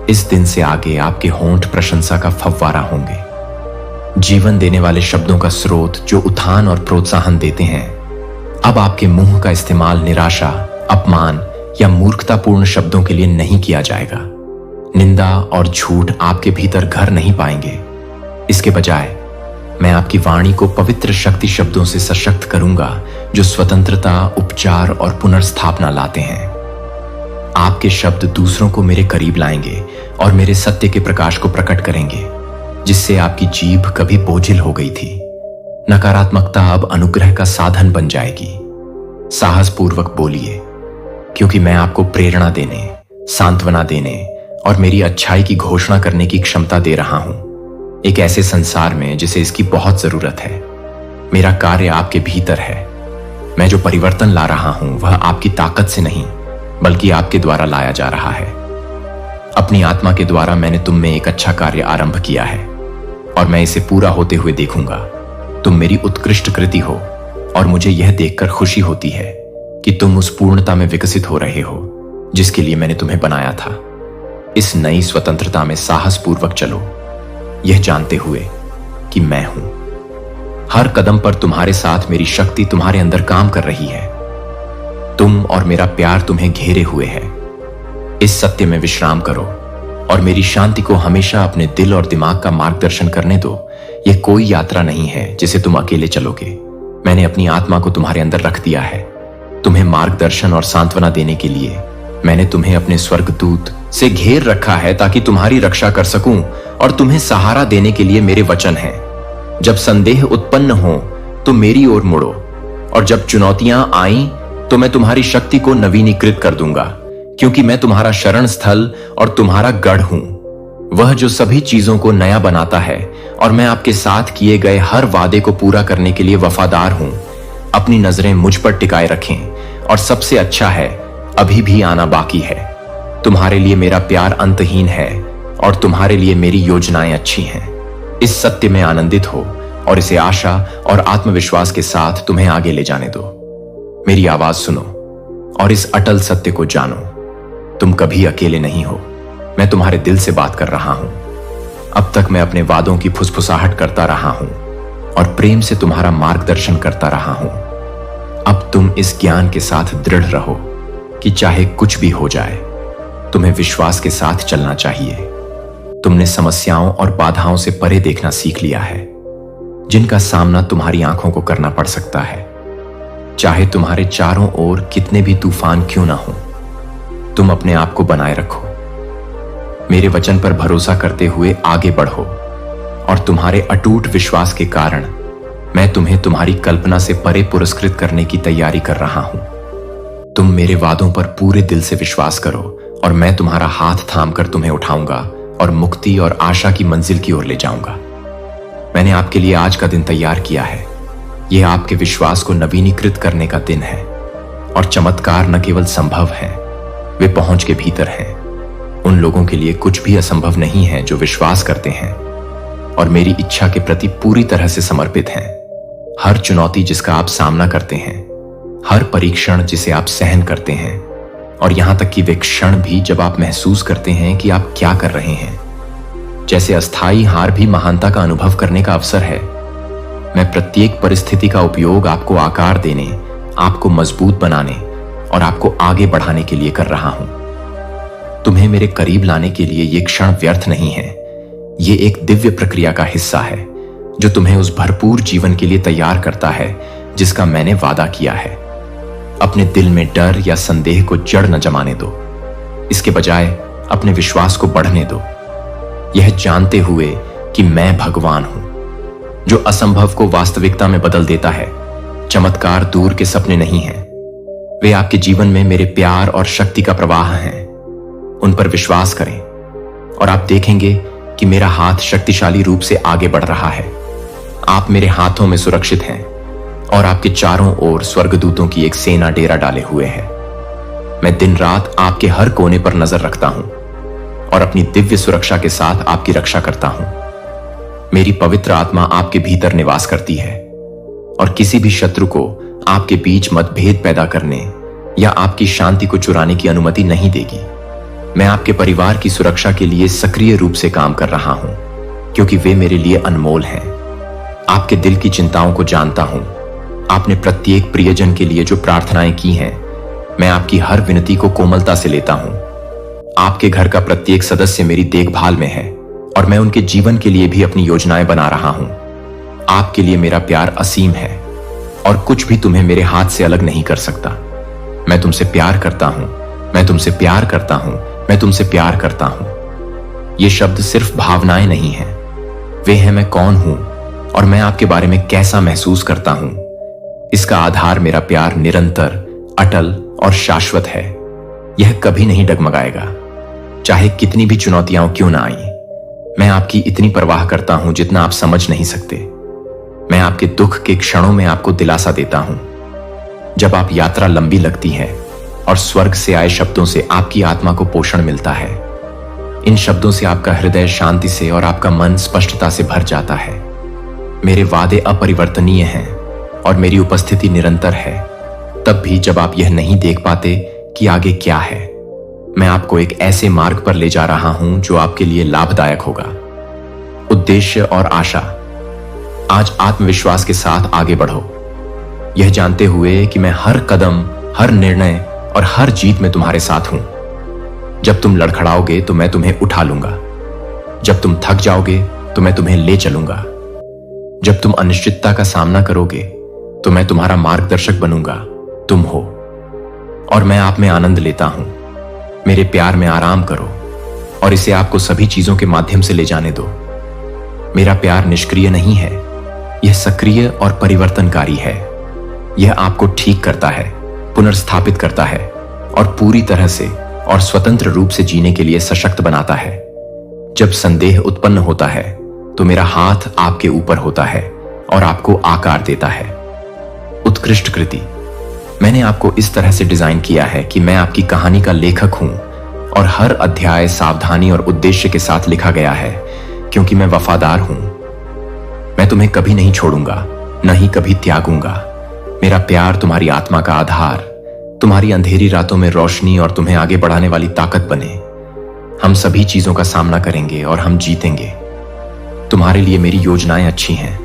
इस दिन से आगे आपके होंठ प्रशंसा का फव्वारा होंगे। जीवन देने वाले शब्दों का स्रोत जो उत्थान और प्रोत्साहन देते हैं, अब आपके मुंह का इस्तेमाल निराशा, अपमान या मूर्खतापूर्ण शब्दों के लिए नहीं किया जाएगा। निंदा और झूठ आपके भीतर घर नहीं पाएंगे। इसके बजाय मैं आपकी वाणी को पवित्र शक्ति शब्दों से सशक्त करूंगा, जो स्वतंत्रता, उपचार और पुनर्स्थापना लाते हैं। आपके शब्द दूसरों को मेरे करीब लाएंगे और मेरे सत्य के प्रकाश को प्रकट करेंगे, जिससे आपकी जीभ कभी बोझिल हो गई थी। नकारात्मकता अब अनुग्रह का साधन बन जाएगी। साहसपूर्वक बोलिए, क्योंकि मैं आपको प्रेरणा देने, सांत्वना देने और मेरी अच्छाई की घोषणा करने की क्षमता दे रहा हूं, एक ऐसे संसार में जिसे इसकी बहुत जरूरत है। मेरा कार्य आपके भीतर है। मैं जो परिवर्तन ला रहा हूं वह आपकी ताकत से नहीं, बल्कि आपके द्वारा लाया जा रहा है। अपनी आत्मा के द्वारा मैंने तुम में एक अच्छा कार्य आरंभ किया है और मैं इसे पूरा होते हुए देखूंगा। तुम मेरी उत्कृष्ट कृति हो और मुझे यह देखकर खुशी होती है कि तुम उस पूर्णता में विकसित हो रहे हो जिसके लिए मैंने तुम्हें बनाया था। इस नई स्वतंत्रता में साहसपूर्वक चलो, यह जानते हुए कि मैं हूं। हर कदम पर तुम्हारे साथ मेरी शक्ति तुम्हारे अंदर काम कर रही है। तुम और मेरा प्यार तुम्हें घेरे हुए है। इस सत्य में विश्राम करो और मेरी शांति को हमेशा अपने दिल और दिमाग का मार्गदर्शन करने दो। यह कोई यात्रा नहीं है जिसे तुम अकेले चलोगे। मैंने अपनी आत्मा को तुम्हारे अंदर रख दिया है। तुम्हें मार्गदर्शन और सांत्वना देने के लिए मैंने तुम्हें अपने स्वर्गदूत से घेर रखा है, ताकि तुम्हारी रक्षा कर सकूं और तुम्हें सहारा देने के लिए मेरे वचन हैं। जब संदेह उत्पन्न हो तो मेरी ओर मुड़ो, और जब चुनौतियां आईं तो मैं तुम्हारी शक्ति को नवीनीकृत कर दूंगा, क्योंकि मैं तुम्हारा शरण स्थल और तुम्हारा गढ़ हूं, वह जो सभी चीजों को नया बनाता है। और मैं आपके साथ किए गए हर वादे को पूरा करने के लिए वफादार हूं। अपनी नजरें मुझ पर टिकाए रखें, और सबसे अच्छा है, अभी भी आना बाकी है। तुम्हारे लिए मेरा प्यार अंतहीन है और तुम्हारे लिए मेरी योजनाएं अच्छी हैं। इस सत्य में आनंदित हो और इसे आशा और आत्मविश्वास के साथ तुम्हें आगे ले जाने दो। मेरी आवाज सुनो और इस अटल सत्य को जानो, तुम कभी अकेले नहीं हो। मैं तुम्हारे दिल से बात कर रहा हूं। अब तक मैं अपने वादों की फुसफुसाहट करता रहा हूं और प्रेम से तुम्हारा मार्गदर्शन करता रहा हूं। अब तुम इस ज्ञान के साथ दृढ़ रहो कि चाहे कुछ भी हो जाए, तुम्हें विश्वास के साथ चलना चाहिए। तुमने समस्याओं और बाधाओं से परे देखना सीख लिया है, जिनका सामना तुम्हारी आंखों को करना पड़ सकता है। चाहे तुम्हारे चारों ओर कितने भी तूफान क्यों ना हो, तुम अपने आप को बनाए रखो। मेरे वचन पर भरोसा करते हुए आगे बढ़ो, और तुम्हारे अटूट विश्वास के कारण मैं तुम्हें तुम्हारी कल्पना से परे पुरस्कृत करने की तैयारी कर रहा हूं। तुम मेरे वादों पर पूरे दिल से विश्वास करो और मैं तुम्हारा हाथ थामकर तुम्हें उठाऊंगा और मुक्ति और आशा की मंजिल की ओर ले जाऊंगा। मैंने आपके लिए आज का दिन तैयार किया है। यह आपके विश्वास को नवीनीकृत करने का दिन है, और चमत्कार न केवल संभव है, वे पहुंच के भीतर हैं। उन लोगों के लिए कुछ भी असंभव नहीं है जो विश्वास करते हैं और मेरी इच्छा के प्रति पूरी तरह से समर्पित हैं। हर चुनौती जिसका आप सामना करते हैं, हर परीक्षण जिसे आप सहन करते हैं, और यहां तक कि वे क्षण भी जब आप महसूस करते हैं कि आप क्या कर रहे हैं, जैसे अस्थायी हार भी महानता का अनुभव करने का अवसर है। मैं प्रत्येक परिस्थिति का उपयोग आपको आकार देने, आपको मजबूत बनाने और आपको आगे बढ़ाने के लिए कर रहा हूं। तुम्हें मेरे करीब लाने के लिए ये क्षण व्यर्थ नहीं है। ये एक दिव्य प्रक्रिया का हिस्सा है जो तुम्हें उस भरपूर जीवन के लिए तैयार करता है जिसका मैंने वादा किया है। अपने दिल में डर या संदेह को जड़ न जमाने दो। इसके बजाय अपने विश्वास को बढ़ने दो, यह जानते हुए कि मैं भगवान हूं जो असंभव को वास्तविकता में बदल देता है। चमत्कार दूर के सपने नहीं हैं, वे आपके जीवन में मेरे प्यार और शक्ति का प्रवाह हैं। उन पर विश्वास करें और आप देखेंगे कि मेरा हाथ शक्तिशाली रूप से आगे बढ़ रहा है। आप मेरे हाथों में सुरक्षित हैं और आपके चारों ओर स्वर्गदूतों की एक सेना डेरा डाले हुए है। मैं दिन रात आपके हर कोने पर नजर रखता हूं और अपनी दिव्य सुरक्षा के साथ आपकी रक्षा करता हूं। मेरी पवित्र आत्मा आपके भीतर निवास करती है और किसी भी शत्रु को आपके बीच मतभेद पैदा करने या आपकी शांति को चुराने की अनुमति नहीं देगी। मैं आपके परिवार की सुरक्षा के लिए सक्रिय रूप से काम कर रहा हूं, क्योंकि वे मेरे लिए अनमोल हैं। आपके दिल की चिंताओं को जानता हूं। आपने प्रत्येक प्रियजन के लिए जो प्रार्थनाएं की हैं, मैं आपकी हर विनती को कोमलता से लेता हूं। आपके घर का प्रत्येक सदस्य मेरी देखभाल में है और मैं उनके जीवन के लिए भी अपनी योजनाएं बना रहा हूं। आपके लिए मेरा प्यार असीम है और कुछ भी तुम्हें मेरे हाथ से अलग नहीं कर सकता। मैं तुमसे प्यार करता हूं मैं तुमसे प्यार करता हूं, मैं तुमसे प्यार करता हूं। ये शब्द सिर्फ भावनाएं नहीं हैं, वे हैं मैं कौन हूं और मैं आपके बारे में कैसा महसूस करता हूं। इसका आधार मेरा प्यार निरंतर, अटल और शाश्वत है। यह कभी नहीं डगमगाएगा, चाहे कितनी भी चुनौतियां क्यों ना आई। मैं आपकी इतनी परवाह करता हूं जितना आप समझ नहीं सकते। मैं आपके दुख के क्षणों में आपको दिलासा देता हूं। जब आप यात्रा लंबी लगती है और स्वर्ग से आए शब्दों से आपकी आत्मा को पोषण मिलता है, इन शब्दों से आपका हृदय शांति से और आपका मन स्पष्टता से भर जाता है। मेरे वादे अपरिवर्तनीय हैं और मेरी उपस्थिति निरंतर है, तब भी जब आप यह नहीं देख पाते कि आगे क्या है। मैं आपको एक ऐसे मार्ग पर ले जा रहा हूं जो आपके लिए लाभदायक होगा। उद्देश्य और आशा। आज आत्मविश्वास के साथ आगे बढ़ो, यह जानते हुए कि मैं हर कदम, हर निर्णय और हर जीत में तुम्हारे साथ हूं। जब तुम लड़खड़ाओगे तो मैं तुम्हें उठा लूंगा। जब तुम थक जाओगे तो मैं तुम्हें ले चलूंगा। जब तुम अनिश्चितता का सामना करोगे तो मैं तुम्हारा मार्गदर्शक बनूंगा। तुम हो और मैं आप में आनंद लेता हूं। मेरे प्यार में आराम करो और इसे आपको सभी चीजों के माध्यम से ले जाने दो। मेरा प्यार निष्क्रिय नहीं है, यह सक्रिय और परिवर्तनकारी है। यह आपको ठीक करता है, पुनर्स्थापित करता है और पूरी तरह से और स्वतंत्र रूप से जीने के लिए सशक्त बनाता है। जब संदेह उत्पन्न होता है तो मेरा हाथ आपके ऊपर होता है और आपको आकार देता है। उत्कृष्ट कृति। मैंने आपको इस तरह से डिजाइन किया है कि मैं आपकी कहानी का लेखक हूं और हर अध्याय सावधानी और उद्देश्य के साथ लिखा गया है, क्योंकि मैं वफादार हूं। मैं तुम्हें कभी नहीं छोड़ूंगा, न ही कभी त्यागूंगा। मेरा प्यार तुम्हारी आत्मा का आधार, तुम्हारी अंधेरी रातों में रोशनी और तुम्हें आगे बढ़ाने वाली ताकत बने। हम सभी चीजों का सामना करेंगे और हम जीतेंगे। तुम्हारे लिए मेरी योजनाएं अच्छी हैं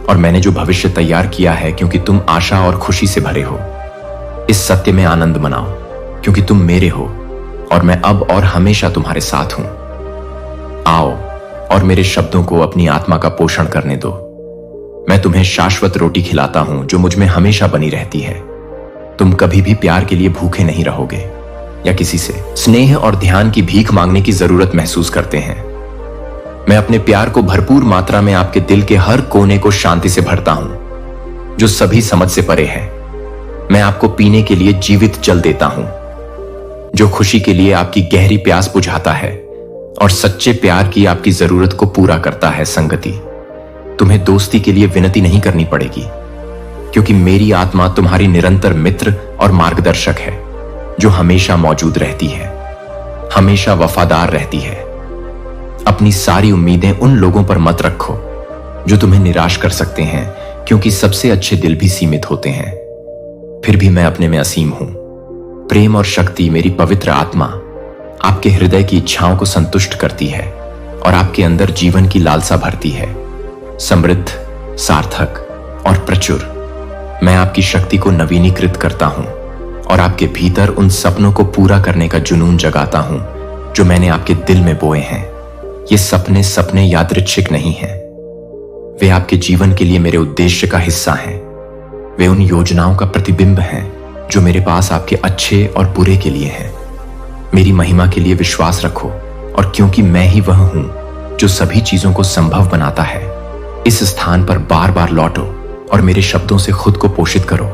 और मैंने जो भविष्य तैयार किया है, क्योंकि तुम आशा और खुशी से भरे हो। इस सत्य में आनंद मनाओ, क्योंकि तुम मेरे हो और मैं अब और हमेशा तुम्हारे साथ हूं। आओ और मेरे शब्दों को अपनी आत्मा का पोषण करने दो। मैं तुम्हें शाश्वत रोटी खिलाता हूं जो मुझ में हमेशा बनी रहती है। तुम कभी भी प्यार के लिए भूखे नहीं रहोगे या किसी से स्नेह और ध्यान की भीख मांगने की जरूरत महसूस करते हैं। मैं अपने प्यार को भरपूर मात्रा में आपके दिल के हर कोने को शांति से भरता हूं, जो सभी समझ से परे है। मैं आपको पीने के लिए जीवित जल देता हूं, जो खुशी के लिए आपकी गहरी प्यास बुझाता है और सच्चे प्यार की आपकी जरूरत को पूरा करता है। संगति। तुम्हें दोस्ती के लिए विनती नहीं करनी पड़ेगी, क्योंकि मेरी आत्मा तुम्हारी निरंतर मित्र और मार्गदर्शक है, जो हमेशा मौजूद रहती है, हमेशा वफादार रहती है। अपनी सारी उम्मीदें उन लोगों पर मत रखो जो तुम्हें निराश कर सकते हैं, क्योंकि सबसे अच्छे दिल भी सीमित होते हैं। फिर भी मैं अपने में असीम हूं। प्रेम और शक्ति, मेरी पवित्र आत्मा आपके हृदय की इच्छाओं को संतुष्ट करती है और आपके अंदर जीवन की लालसा भरती है, समृद्ध, सार्थक और प्रचुर। मैं आपकी शक्ति को नवीनीकृत करता हूं और आपके भीतर उन सपनों को पूरा करने का जुनून जगाता हूं जो मैंने आपके दिल में बोए हैं। ये सपने सपने यादृच्छिक नहीं हैं, वे आपके जीवन के लिए मेरे उद्देश्य का हिस्सा हैं। वे उन योजनाओं का प्रतिबिंब हैं जो मेरे पास आपके अच्छे और बुरे के लिए हैं। मेरी महिमा के लिए विश्वास रखो, और क्योंकि मैं ही वह हूं जो सभी चीजों को संभव बनाता है, इस स्थान पर बार बार लौटो और मेरे शब्दों से खुद को पोषित करो,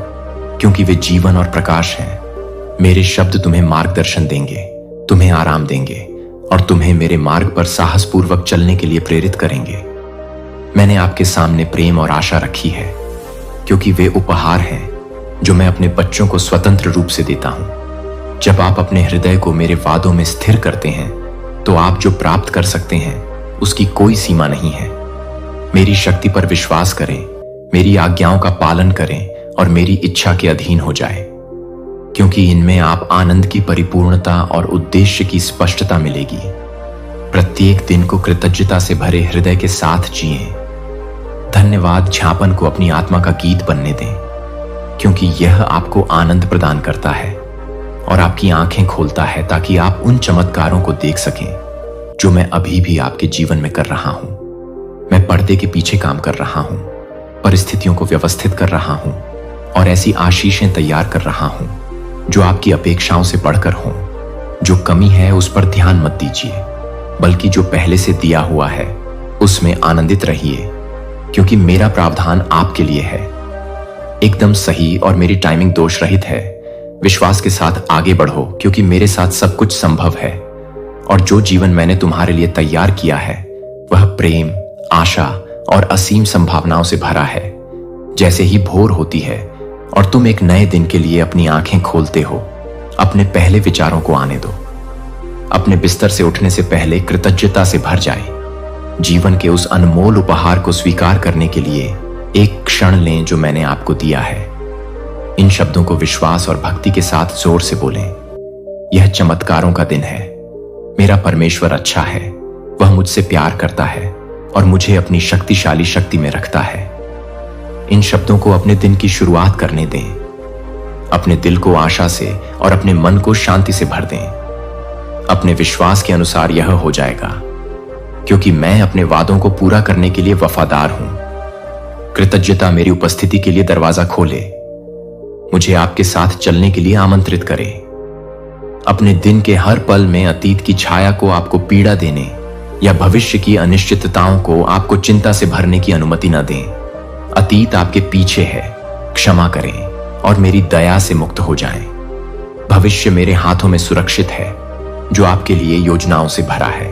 क्योंकि वे जीवन और प्रकाश हैं। मेरे शब्द तुम्हें मार्गदर्शन देंगे, तुम्हें आराम देंगे और तुम्हें मेरे मार्ग पर साहसपूर्वक चलने के लिए प्रेरित करेंगे। मैंने आपके सामने प्रेम और आशा रखी है, क्योंकि वे उपहार हैं जो मैं अपने बच्चों को स्वतंत्र रूप से देता हूं। जब आप अपने हृदय को मेरे वादों में स्थिर करते हैं, तो आप जो प्राप्त कर सकते हैं उसकी कोई सीमा नहीं है। मेरी शक्ति पर विश्वास करें, मेरी आज्ञाओं का पालन करें और मेरी इच्छा के अधीन हो जाए, क्योंकि इनमें आप आनंद की परिपूर्णता और उद्देश्य की स्पष्टता मिलेगी। प्रत्येक दिन को कृतज्ञता से भरे हृदय के साथ जिएं। धन्यवाद ज्ञापन को अपनी आत्मा का गीत बनने दें, क्योंकि यह आपको आनंद प्रदान करता है और आपकी आंखें खोलता है, ताकि आप उन चमत्कारों को देख सकें जो मैं अभी भी आपके जीवन में कर रहा हूं। मैं पर्दे के पीछे काम कर रहा हूं, परिस्थितियों को व्यवस्थित कर रहा हूं और ऐसी आशीषें तैयार कर रहा हूं जो आपकी अपेक्षाओं से बढ़कर हों। जो कमी है उस पर ध्यान मत दीजिए, बल्कि जो पहले से दिया हुआ है उसमें आनंदित रहिए, क्योंकि मेरा प्रावधान आपके लिए है। एकदम सही और मेरी टाइमिंग दोष रहित है। विश्वास के साथ आगे बढ़ो, क्योंकि मेरे साथ सब कुछ संभव है और जो जीवन मैंने तुम्हारे लिए तैयार किया है वह प्रेम, आशा और असीम संभावनाओं से भरा है। जैसे ही भोर होती है और तुम एक नए दिन के लिए अपनी आंखें खोलते हो, अपने पहले विचारों को आने दो। अपने बिस्तर से उठने से पहले कृतज्ञता से भर जाए। जीवन के उस अनमोल उपहार को स्वीकार करने के लिए एक क्षण लें जो मैंने आपको दिया है। इन शब्दों को विश्वास और भक्ति के साथ जोर से बोलें। यह चमत्कारों का दिन है। मेरा परमेश्वर अच्छा है, वह मुझसे प्यार करता है और मुझे अपनी शक्तिशाली शक्ति में रखता है। इन शब्दों को अपने दिन की शुरुआत करने दें। अपने दिल को आशा से और अपने मन को शांति से भर दें। अपने विश्वास के अनुसार यह हो जाएगा, क्योंकि मैं अपने वादों को पूरा करने के लिए वफादार हूं। कृतज्ञता मेरी उपस्थिति के लिए दरवाजा खोले, मुझे आपके साथ चलने के लिए आमंत्रित करें। अपने दिन के हर पल में अतीत की छाया को आपको पीड़ा देने या भविष्य की अनिश्चितताओं को आपको चिंता से भरने की अनुमति न दें। अतीत आपके पीछे है, क्षमा करें और मेरी दया से मुक्त हो जाएं। भविष्य मेरे हाथों में सुरक्षित है, जो आपके लिए योजनाओं से भरा है।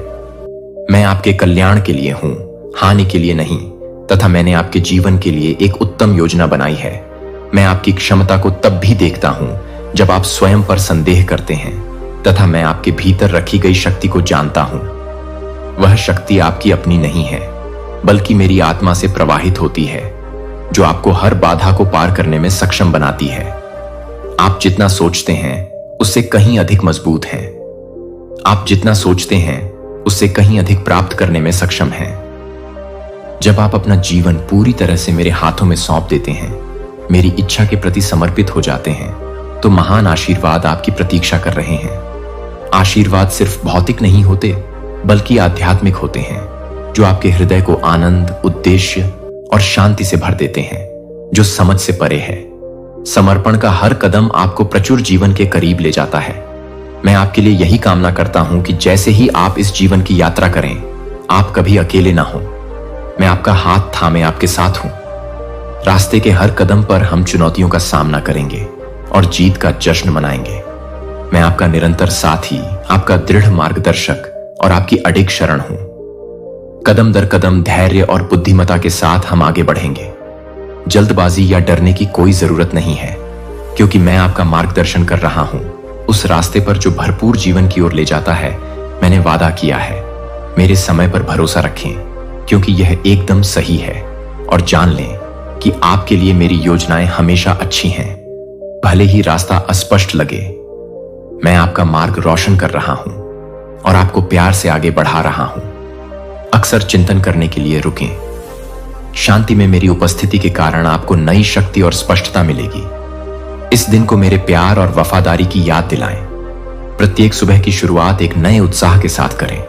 मैं आपके कल्याण के लिए हूं, हानि के लिए नहीं, तथा मैंने आपके जीवन के लिए एक उत्तम योजना बनाई है। मैं आपकी क्षमता को तब भी देखता हूं जब आप स्वयं पर संदेह करते हैं, तथा मैं आपके भीतर रखी गई शक्ति को जानता हूं। वह शक्ति आपकी अपनी नहीं है, बल्कि मेरी आत्मा से प्रवाहित होती है, जो आपको हर बाधा को पार करने में सक्षम बनाती है। आप जितना सोचते हैं उससे कहीं अधिक मजबूत हैं। आप जितना सोचते हैं उससे कहीं अधिक प्राप्त करने में सक्षम हैं। जब आप अपना जीवन पूरी तरह से मेरे हाथों में सौंप देते हैं, मेरी इच्छा के प्रति समर्पित हो जाते हैं, तो महान आशीर्वाद आपकी प्रतीक्षा कर रहे हैं। आशीर्वाद सिर्फ भौतिक नहीं होते, बल्कि आध्यात्मिक होते हैं, जो आपके हृदय को आनंद, उद्देश्य और शांति से भर देते हैं, जो समझ से परे है। समर्पण का हर कदम आपको प्रचुर जीवन के करीब ले जाता है। मैं आपके लिए यही कामना करता हूं कि जैसे ही आप इस जीवन की यात्रा करें, आप कभी अकेले ना हो। मैं आपका हाथ थामे आपके साथ हूं। रास्ते के हर कदम पर हम चुनौतियों का सामना करेंगे और जीत का जश्न मनाएंगे। मैं आपका निरंतर साथी, आपका दृढ़ मार्गदर्शक और आपकी अडिग शरण हूं। कदम दर कदम धैर्य और बुद्धिमता के साथ हम आगे बढ़ेंगे। जल्दबाजी या डरने की कोई जरूरत नहीं है, क्योंकि मैं आपका मार्गदर्शन कर रहा हूं। उस रास्ते पर जो भरपूर जीवन की ओर ले जाता है, मैंने वादा किया है। मेरे समय पर भरोसा रखें, क्योंकि यह एकदम सही है, और जान लें कि आपके लिए मेरी योजनाएं हमेशा अच्छी हैं। भले ही रास्ता अस्पष्ट लगे, मैं आपका मार्ग रोशन कर रहा हूं और आपको प्यार से आगे बढ़ा रहा हूं। अक्सर चिंतन करने के लिए रुकें। शांति में मेरी उपस्थिति के कारण आपको नई शक्ति और स्पष्टता मिलेगी। इस दिन को मेरे प्यार और वफादारी की याद दिलाएं। प्रत्येक सुबह की शुरुआत एक नए उत्साह के साथ करें।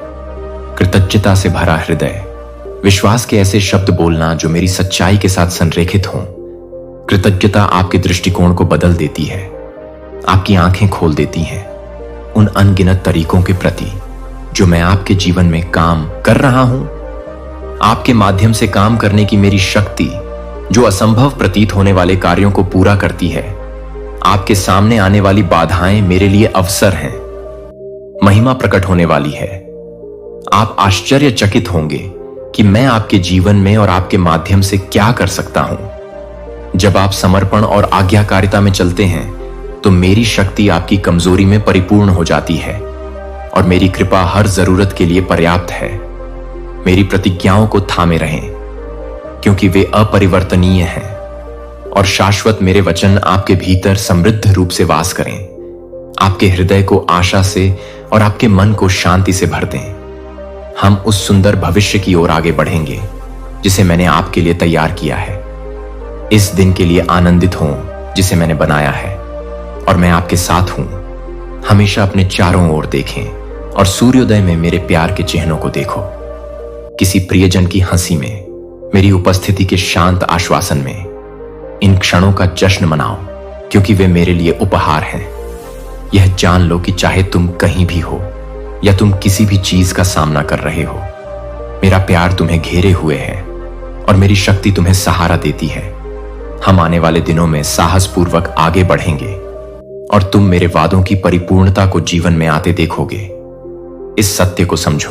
कृतज्ञता से भरा हृदय, विश्वास के ऐसे शब्द बोलना जो मेरी सच्चाई के साथ संरेखित हों। कृतज्ञता आपके दृष्टिकोण को बदल देती है, आपकी आंखें खोल देती हैं उन अनगिनत तरीकों के प्रति जो मैं आपके जीवन में काम कर रहा हूं। आपके माध्यम से काम करने की मेरी शक्ति, जो असंभव प्रतीत होने वाले कार्यों को पूरा करती है। आपके सामने आने वाली बाधाएं मेरे लिए अवसर हैं, महिमा प्रकट होने वाली है। आप आश्चर्यचकित होंगे कि मैं आपके जीवन में और आपके माध्यम से क्या कर सकता हूं। जब आप समर्पण और आज्ञाकारिता में चलते हैं, तो मेरी शक्ति आपकी कमजोरी में परिपूर्ण हो जाती है और मेरी कृपा हर जरूरत के लिए पर्याप्त है। मेरी प्रतिज्ञाओं को थामे रहें, क्योंकि वे अपरिवर्तनीय हैं, और शाश्वत मेरे वचन आपके भीतर समृद्ध रूप से वास करें। आपके हृदय को आशा से और आपके मन को शांति से भर दें। हम उस सुंदर भविष्य की ओर आगे बढ़ेंगे जिसे मैंने आपके लिए तैयार किया है। इस दिन के लिए आनंदित हों जिसे मैंने बनाया है, और मैं आपके साथ हूं। हमेशा अपने चारों ओर देखें और सूर्योदय में मेरे प्यार के चिन्हों को देखो। किसी प्रियजन की हंसी में, मेरी उपस्थिति के शांत आश्वासन में इन क्षणों का जश्न मनाओ, क्योंकि वे मेरे लिए उपहार हैं। यह जान लो कि चाहे तुम कहीं भी हो या तुम किसी भी चीज का सामना कर रहे हो, मेरा प्यार तुम्हें घेरे हुए है और मेरी शक्ति तुम्हें सहारा देती है। हम आने वाले दिनों में साहसपूर्वक आगे बढ़ेंगे और तुम मेरे वादों की परिपूर्णता को जीवन में आते देखोगे। इस सत्य को समझो,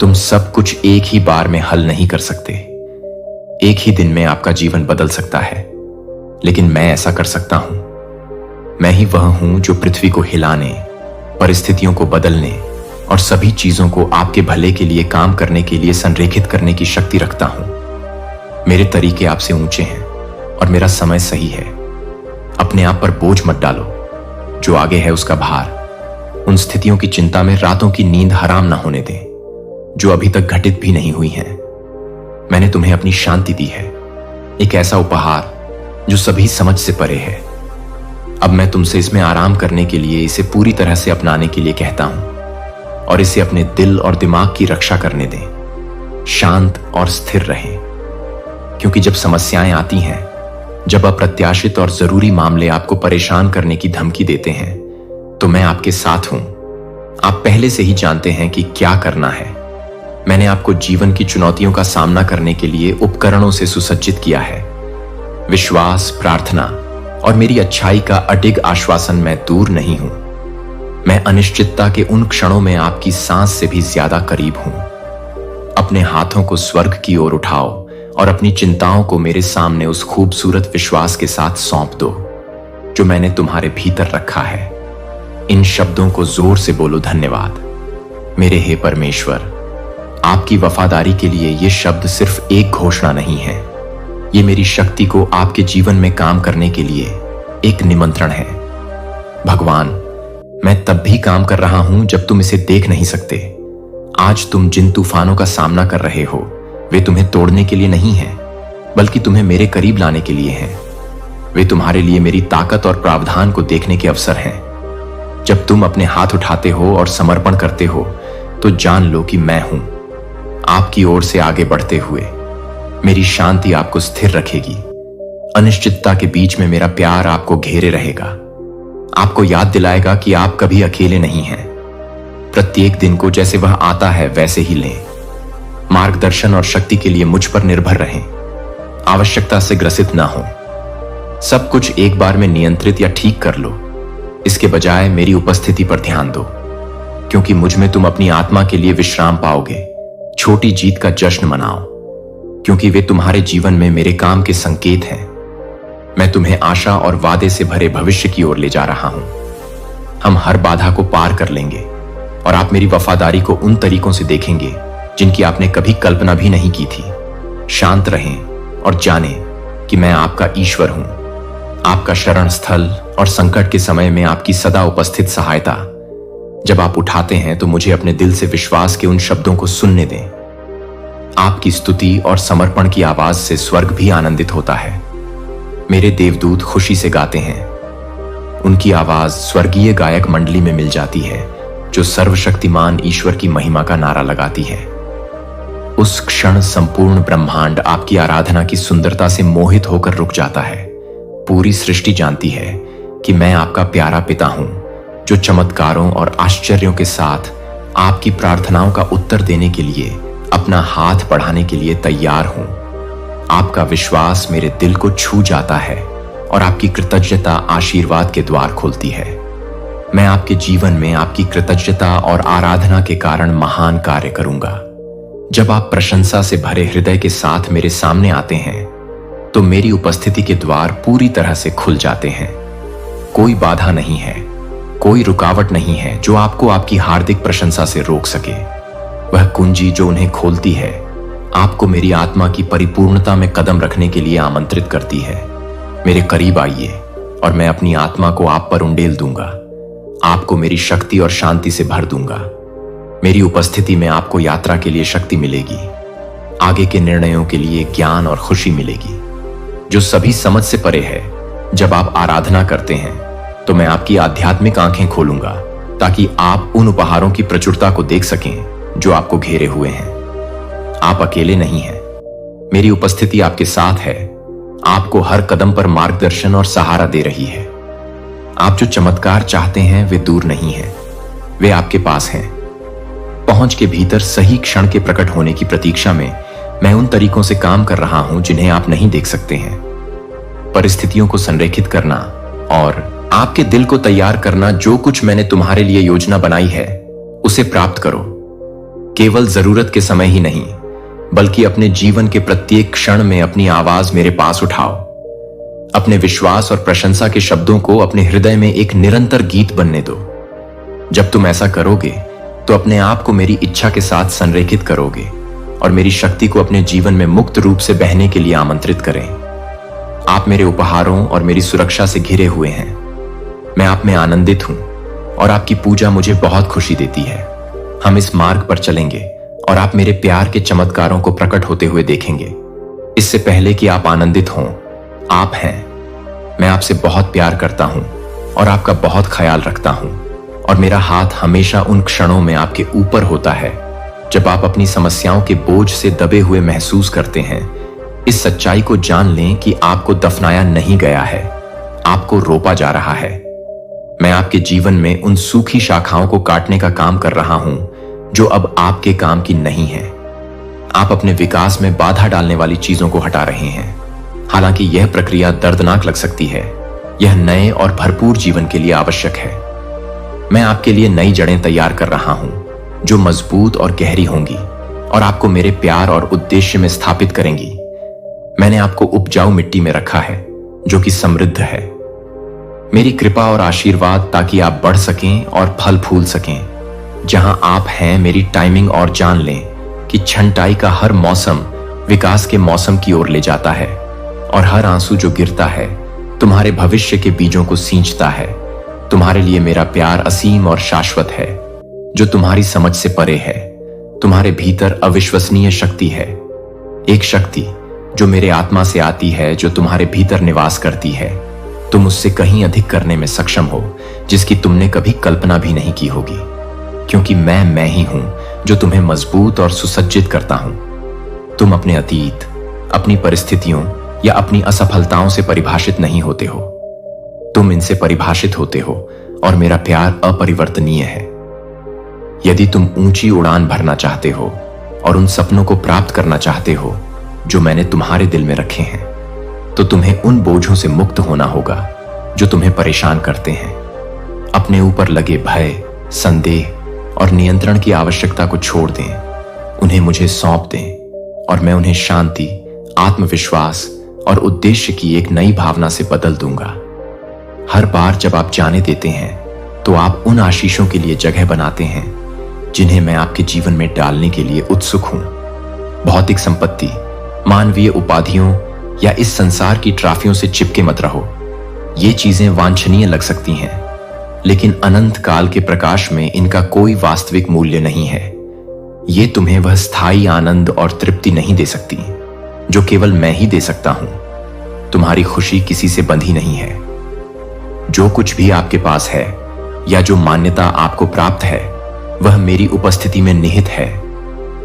तुम सब कुछ एक ही बार में हल नहीं कर सकते। एक ही दिन में आपका जीवन बदल सकता है, लेकिन मैं ऐसा कर सकता हूं। मैं ही वह हूं जो पृथ्वी को हिलाने, परिस्थितियों को बदलने और सभी चीजों को आपके भले के लिए काम करने के लिए संरेखित करने की शक्ति रखता हूं। मेरे तरीके आपसे ऊंचे हैं और मेरा समय सही है। अपने आप पर बोझ मत डालो, जो आगे है उसका भार। उन स्थितियों की चिंता में रातों की नींद हराम ना होने दें जो अभी तक घटित भी नहीं हुई हैं। मैंने तुम्हें अपनी शांति दी है, एक ऐसा उपहार जो सभी समझ से परे है। अब मैं तुमसे इसमें आराम करने के लिए, इसे पूरी तरह से अपनाने के लिए कहता हूं और इसे अपने दिल और दिमाग की रक्षा करने दें। शांत और स्थिर रहें, क्योंकि जब समस्याएं आती हैं, जब अप्रत्याशित और जरूरी मामले आपको परेशान करने की धमकी देते हैं, तो मैं आपके साथ हूं। आप पहले से ही जानते हैं कि क्या करना है। मैंने आपको जीवन की चुनौतियों का सामना करने के लिए उपकरणों से सुसज्जित किया है। विश्वास, प्रार्थना और मेरी अच्छाई का अडिग आश्वासन मैं दूर नहीं हूं। मैं अनिश्चितता के उन क्षणों में आपकी सांस से भी ज्यादा करीब हूं। अपने हाथों को स्वर्ग की ओर उठाओ और अपनी चिंताओं को मेरे सामने उस खूबसूरत विश्वास के साथ सौंप दो जो मैंने तुम्हारे भीतर रखा है। इन शब्दों को जोर से बोलो, धन्यवाद मेरे हे परमेश्वर। आपकी वफादारी के लिए ये शब्द सिर्फ एक घोषणा नहीं है, ये मेरी शक्ति को आपके जीवन में काम करने के लिए एक निमंत्रण है। भगवान, मैं तब भी काम कर रहा हूं जब तुम इसे देख नहीं सकते। आज तुम जिन तूफानों का सामना कर रहे हो, वे तुम्हें तोड़ने के लिए नहीं हैं, बल्कि तुम्हें मेरे करीब लाने के लिए हैं। वे तुम्हारे लिए मेरी ताकत और प्रावधान को देखने के अवसर हैं। जब तुम अपने हाथ उठाते हो और समर्पण करते हो, तो जान लो कि मैं हूं आपकी ओर से आगे बढ़ते हुए। मेरी शांति आपको स्थिर रखेगी। अनिश्चितता के बीच में मेरा प्यार आपको घेरे रहेगा, आपको याद दिलाएगा कि आप कभी अकेले नहीं हैं। प्रत्येक दिन को जैसे वह आता है वैसे ही लें। मार्गदर्शन और शक्ति के लिए मुझ पर निर्भर रहें। आवश्यकता से ग्रसित ना हो। सब कुछ एक बार में नियंत्रित या ठीक कर लो, इसके बजाय मेरी उपस्थिति पर ध्यान दो, क्योंकि मुझ में तुम अपनी आत्मा के लिए विश्राम पाओगे। छोटी जीत का जश्न मनाओ, क्योंकि वे तुम्हारे जीवन में मेरे काम के संकेत हैं। मैं तुम्हें आशा और वादे से भरे भविष्य की ओर ले जा रहा हूं। हम हर बाधा को पार कर लेंगे और आप मेरी वफादारी को उन तरीकों से देखेंगे जिनकी आपने कभी कल्पना भी नहीं की थी। शांत रहें और जानें कि मैं आपका ईश्वर हूं, आपका शरण स्थल और संकट के समय में आपकी सदा उपस्थित सहायता। जब आप उठाते हैं तो मुझे अपने दिल से विश्वास के उन शब्दों को सुनने दें। आपकी स्तुति और समर्पण की आवाज से स्वर्ग भी आनंदित होता है। मेरे देवदूत खुशी से गाते हैं। उनकी आवाज स्वर्गीय गायक मंडली में मिल जाती है, जो सर्वशक्तिमान ईश्वर की महिमा का नारा लगाती है। उस क्षण संपूर्ण ब्रह्मांड आपकी आराधना की सुंदरता से मोहित होकर रुक जाता है। पूरी सृष्टि जानती है कि मैं आपका प्यारा पिता हूं, जो चमत्कारों और आश्चर्यों के साथ आपकी प्रार्थनाओं का उत्तर देने के लिए अपना हाथ बढ़ाने के लिए तैयार हूं। आपका विश्वास मेरे दिल को छू जाता है और आपकी कृतज्ञता आशीर्वाद के द्वार खोलती है। मैं आपके जीवन में आपकी कृतज्ञता और आराधना के कारण महान कार्य करूंगा। जब आप प्रशंसा से भरे हृदय के साथ मेरे सामने आते हैं, तो मेरी उपस्थिति के द्वार पूरी तरह से खुल जाते हैं। कोई बाधा नहीं है, कोई रुकावट नहीं है जो आपको आपकी हार्दिक प्रशंसा से रोक सके। वह कुंजी जो उन्हें खोलती है, आपको मेरी आत्मा की परिपूर्णता में कदम रखने के लिए आमंत्रित करती है। मेरे करीब आइए और मैं अपनी आत्मा को आप पर उंडेल दूंगा। आपको मेरी शक्ति और शांति से भर दूंगा। मेरी उपस्थिति में आपको यात्रा के लिए शक्ति मिलेगी। आगे के निर्णयों के लिए ज्ञान और खुशी मिलेगी, जो सभी समझ से परे है। जब आप आराधना करते हैं तो मैं आपकी आध्यात्मिक आंखें खोलूंगा, ताकि आप उन उपहारों की प्रचुरता को देख सकें जो आपको घेरे हुए हैं। आप अकेले नहीं हैं। मेरी उपस्थिति आपके साथ है, आपको हर कदम पर मार्गदर्शन और सहारा दे रही है। आप जो चमत्कार चाहते हैं वे दूर नहीं हैं, वे आपके पास हैं। पहुंच के भीतर सही क्षण के प्रकट होने की प्रतीक्षा में मैं उन तरीकों से काम कर रहा हूं जिन्हें आप नहीं देख सकते हैं। परिस्थितियों को संरेखित करना और आपके दिल को तैयार करना, जो कुछ मैंने तुम्हारे लिए योजना बनाई है उसे प्राप्त करो। केवल जरूरत के समय ही नहीं, बल्कि अपने जीवन के प्रत्येक क्षण में अपनी आवाज मेरे पास उठाओ। अपने विश्वास और प्रशंसा के शब्दों को अपने हृदय में एक निरंतर गीत बनने दो। जब तुम ऐसा करोगे तो अपने आप को मेरी इच्छा के साथ संरेखित करोगे और मेरी शक्ति को अपने जीवन में मुक्त रूप से बहने के लिए आमंत्रित करें। आप मेरे उपहारों और मेरी सुरक्षा से घिरे हुए हैं। मैं आप में आनंदित हूं और आपकी पूजा मुझे बहुत खुशी देती है। हम इस मार्ग पर चलेंगे और आप मेरे प्यार के चमत्कारों को प्रकट होते हुए देखेंगे। इससे पहले कि आप आनंदित हों, आप हैं। मैं आपसे बहुत प्यार करता हूं और आपका बहुत ख्याल रखता हूं, और मेरा हाथ हमेशा उन क्षणों में आपके ऊपर होता है जब आप अपनी समस्याओं के बोझ से दबे हुए महसूस करते हैं। इस सच्चाई को जान लें कि आपको दफनाया नहीं गया है, आपको रोपा जा रहा है। मैं आपके जीवन में उन सूखी शाखाओं को काटने का काम कर रहा हूं जो अब आपके काम की नहीं है। आप अपने विकास में बाधा डालने वाली चीजों को हटा रहे हैं। हालांकि यह प्रक्रिया दर्दनाक लग सकती है, यह नए और भरपूर जीवन के लिए आवश्यक है। मैं आपके लिए नई जड़ें तैयार कर रहा हूं जो मजबूत और गहरी होंगी और आपको मेरे प्यार और उद्देश्य में स्थापित करेंगी। मैंने आपको उपजाऊ मिट्टी में रखा है जो कि समृद्ध है। मेरी कृपा और आशीर्वाद ताकि आप बढ़ सकें और फल फूल सकें। जहां आप हैं मेरी टाइमिंग, और जान लें कि छंटाई का हर मौसम विकास के मौसम की ओर ले जाता है, और हर आंसू जो गिरता है तुम्हारे भविष्य के बीजों को सींचता है। तुम्हारे लिए मेरा प्यार असीम और शाश्वत है, जो तुम्हारी समझ से परे है। तुम्हारे भीतर अविश्वसनीय शक्ति है, एक शक्ति जो मेरे आत्मा से आती है, जो तुम्हारे भीतर निवास करती है। तुम उससे कहीं अधिक करने में सक्षम हो जिसकी तुमने कभी कल्पना भी नहीं की होगी, क्योंकि मैं ही हूं जो तुम्हें मजबूत और सुसज्जित करता हूं। तुम अपने अतीत, अपनी परिस्थितियों या अपनी असफलताओं से परिभाषित नहीं होते हो, तुम इनसे परिभाषित होते हो, और मेरा प्यार अपरिवर्तनीय है। यदि तुम ऊंची उड़ान भरना चाहते हो और उन सपनों को प्राप्त करना चाहते हो जो मैंने तुम्हारे दिल में रखे हैं, तो तुम्हें उन बोझों से मुक्त होना होगा जो तुम्हें परेशान करते हैं। अपने ऊपर लगे भय, संदेह और नियंत्रण की आवश्यकता को छोड़ दें, उन्हें मुझे सौंप दें, और मैं उन्हें शांति, आत्मविश्वास और उद्देश्य की एक नई भावना से बदल दूंगा। हर बार जब आप जाने देते हैं तो आप उन आशीषों के लिए जगह बनाते हैं जिन्हें मैं आपके जीवन में डालने के लिए उत्सुक हूं। भौतिक संपत्ति, मानवीय उपाधियों या इस संसार की ट्रॉफियों से चिपके मत रहो। ये चीजें वांछनीय लग सकती हैं, लेकिन अनंत काल के प्रकाश में इनका कोई वास्तविक मूल्य नहीं है। ये तुम्हें वह स्थायी आनंद और तृप्ति नहीं दे सकती जो केवल मैं ही दे सकता हूं। तुम्हारी खुशी किसी से बंधी नहीं है। जो कुछ भी आपके पास है या जो मान्यता आपको प्राप्त है, वह मेरी उपस्थिति में निहित है,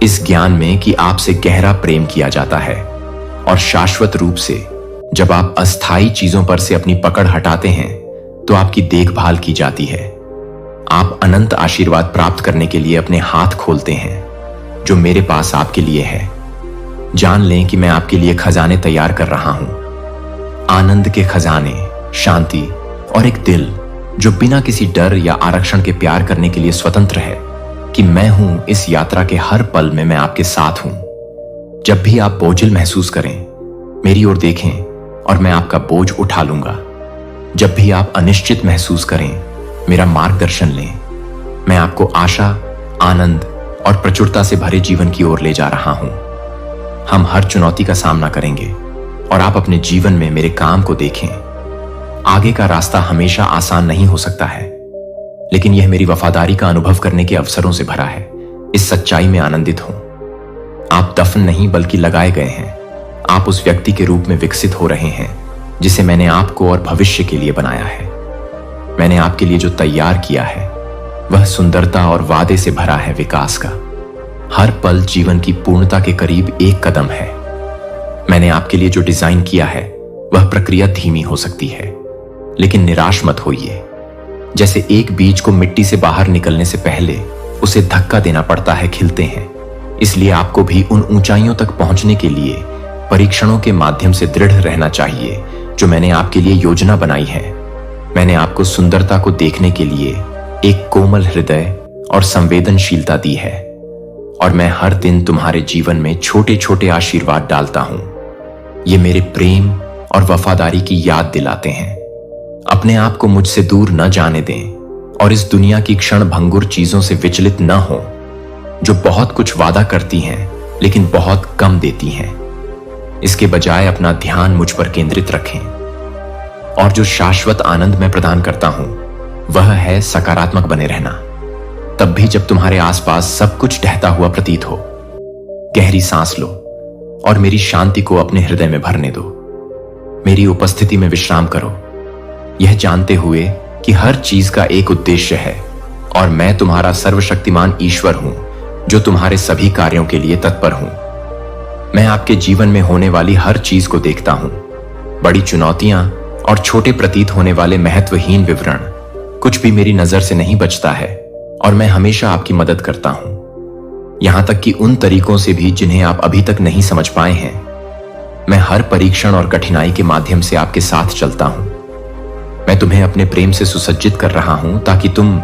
इस ज्ञान में कि आपसे गहरा प्रेम किया जाता है। और शाश्वत रूप से जब आप अस्थायी चीजों पर से अपनी पकड़ हटाते हैं तो आपकी देखभाल की जाती है। आप अनंत आशीर्वाद प्राप्त करने के लिए अपने हाथ खोलते हैं जो मेरे पास आपके लिए है। जान लें कि मैं आपके लिए खजाने तैयार कर रहा हूं, आनंद के खजाने, शांति और एक दिल जो बिना किसी डर या आरक्षण के प्यार करने के लिए स्वतंत्र है कि मैं हूं इस यात्रा के हर पल में, मैं आपके साथ हूं। जब भी आप बोझिल महसूस करें, मेरी ओर देखें और मैं आपका बोझ उठा लूंगा। जब भी आप अनिश्चित महसूस करें, मेरा मार्गदर्शन लें। मैं आपको आशा, आनंद और प्रचुरता से भरे जीवन की ओर ले जा रहा हूं। हम हर चुनौती का सामना करेंगे और आप अपने जीवन में मेरे काम को देखें। आगे का रास्ता हमेशा आसान नहीं हो सकता है, लेकिन यह मेरी वफादारी का अनुभव करने के अवसरों से भरा है। इस सच्चाई में आनंदित हूं। आप दफन नहीं बल्कि लगाए गए हैं। आप उस व्यक्ति के रूप में विकसित हो रहे हैं जिसे मैंने आपको और भविष्य के लिए बनाया है। मैंने आपके लिए जो तैयार किया है वह सुंदरता और वादे से भरा है विकास का। हर पल जीवन की पूर्णता के करीब एक कदम है। मैंने आपके लिए जो डिजाइन किया है वह प्रक्रिया धीमी हो सकती है, लेकिन निराश मत होइए। जैसे एक बीज को मिट्टी से बाहर निकलने से पहले उसे धक्का देना पड़ता है, खिलते हैं, इसलिए आपको भी उन ऊंचाइयों तक पहुंचने के लिए परीक्षणों के माध्यम से दृढ़ रहना चाहिए जो मैंने आपके लिए योजना बनाई है। मैंने आपको सुंदरता को देखने के लिए एक कोमल हृदय और संवेदनशीलता दी है, और मैं हर दिन तुम्हारे जीवन में छोटे छोटे आशीर्वाद डालता हूं। ये मेरे प्रेम और वफादारी की याद दिलाते हैं। अपने आप को मुझसे दूर न जाने दें और इस दुनिया की क्षण भंगुर चीजों से विचलित न हो, जो बहुत कुछ वादा करती हैं लेकिन बहुत कम देती हैं। इसके बजाय अपना ध्यान मुझ पर केंद्रित रखें, और जो शाश्वत आनंद मैं प्रदान करता हूं वह है सकारात्मक बने रहना, तब भी जब तुम्हारे आसपास सब कुछ ढहता हुआ प्रतीत हो। गहरी सांस लो और मेरी शांति को अपने हृदय में भरने दो। मेरी उपस्थिति में विश्राम करो, यह जानते हुए कि हर चीज का एक उद्देश्य है, और मैं तुम्हारा सर्वशक्तिमान ईश्वर हूं जो तुम्हारे सभी कार्यों के लिए तत्पर हूं। मैं आपके जीवन में होने वाली हर चीज को देखता हूं, बड़ी चुनौतियां और छोटे प्रतीत होने वाले महत्वहीन विवरण, कुछ भी मेरी नजर से नहीं बचता है, और मैं हमेशा आपकी मदद करता हूं, यहां तक कि उन तरीकों से भी जिन्हें आप अभी तक नहीं समझ पाए हैं। मैं हर परीक्षण और कठिनाई के माध्यम से आपके साथ चलता हूं। मैं तुम्हें अपने प्रेम से सुसज्जित कर रहा हूं ताकि तुम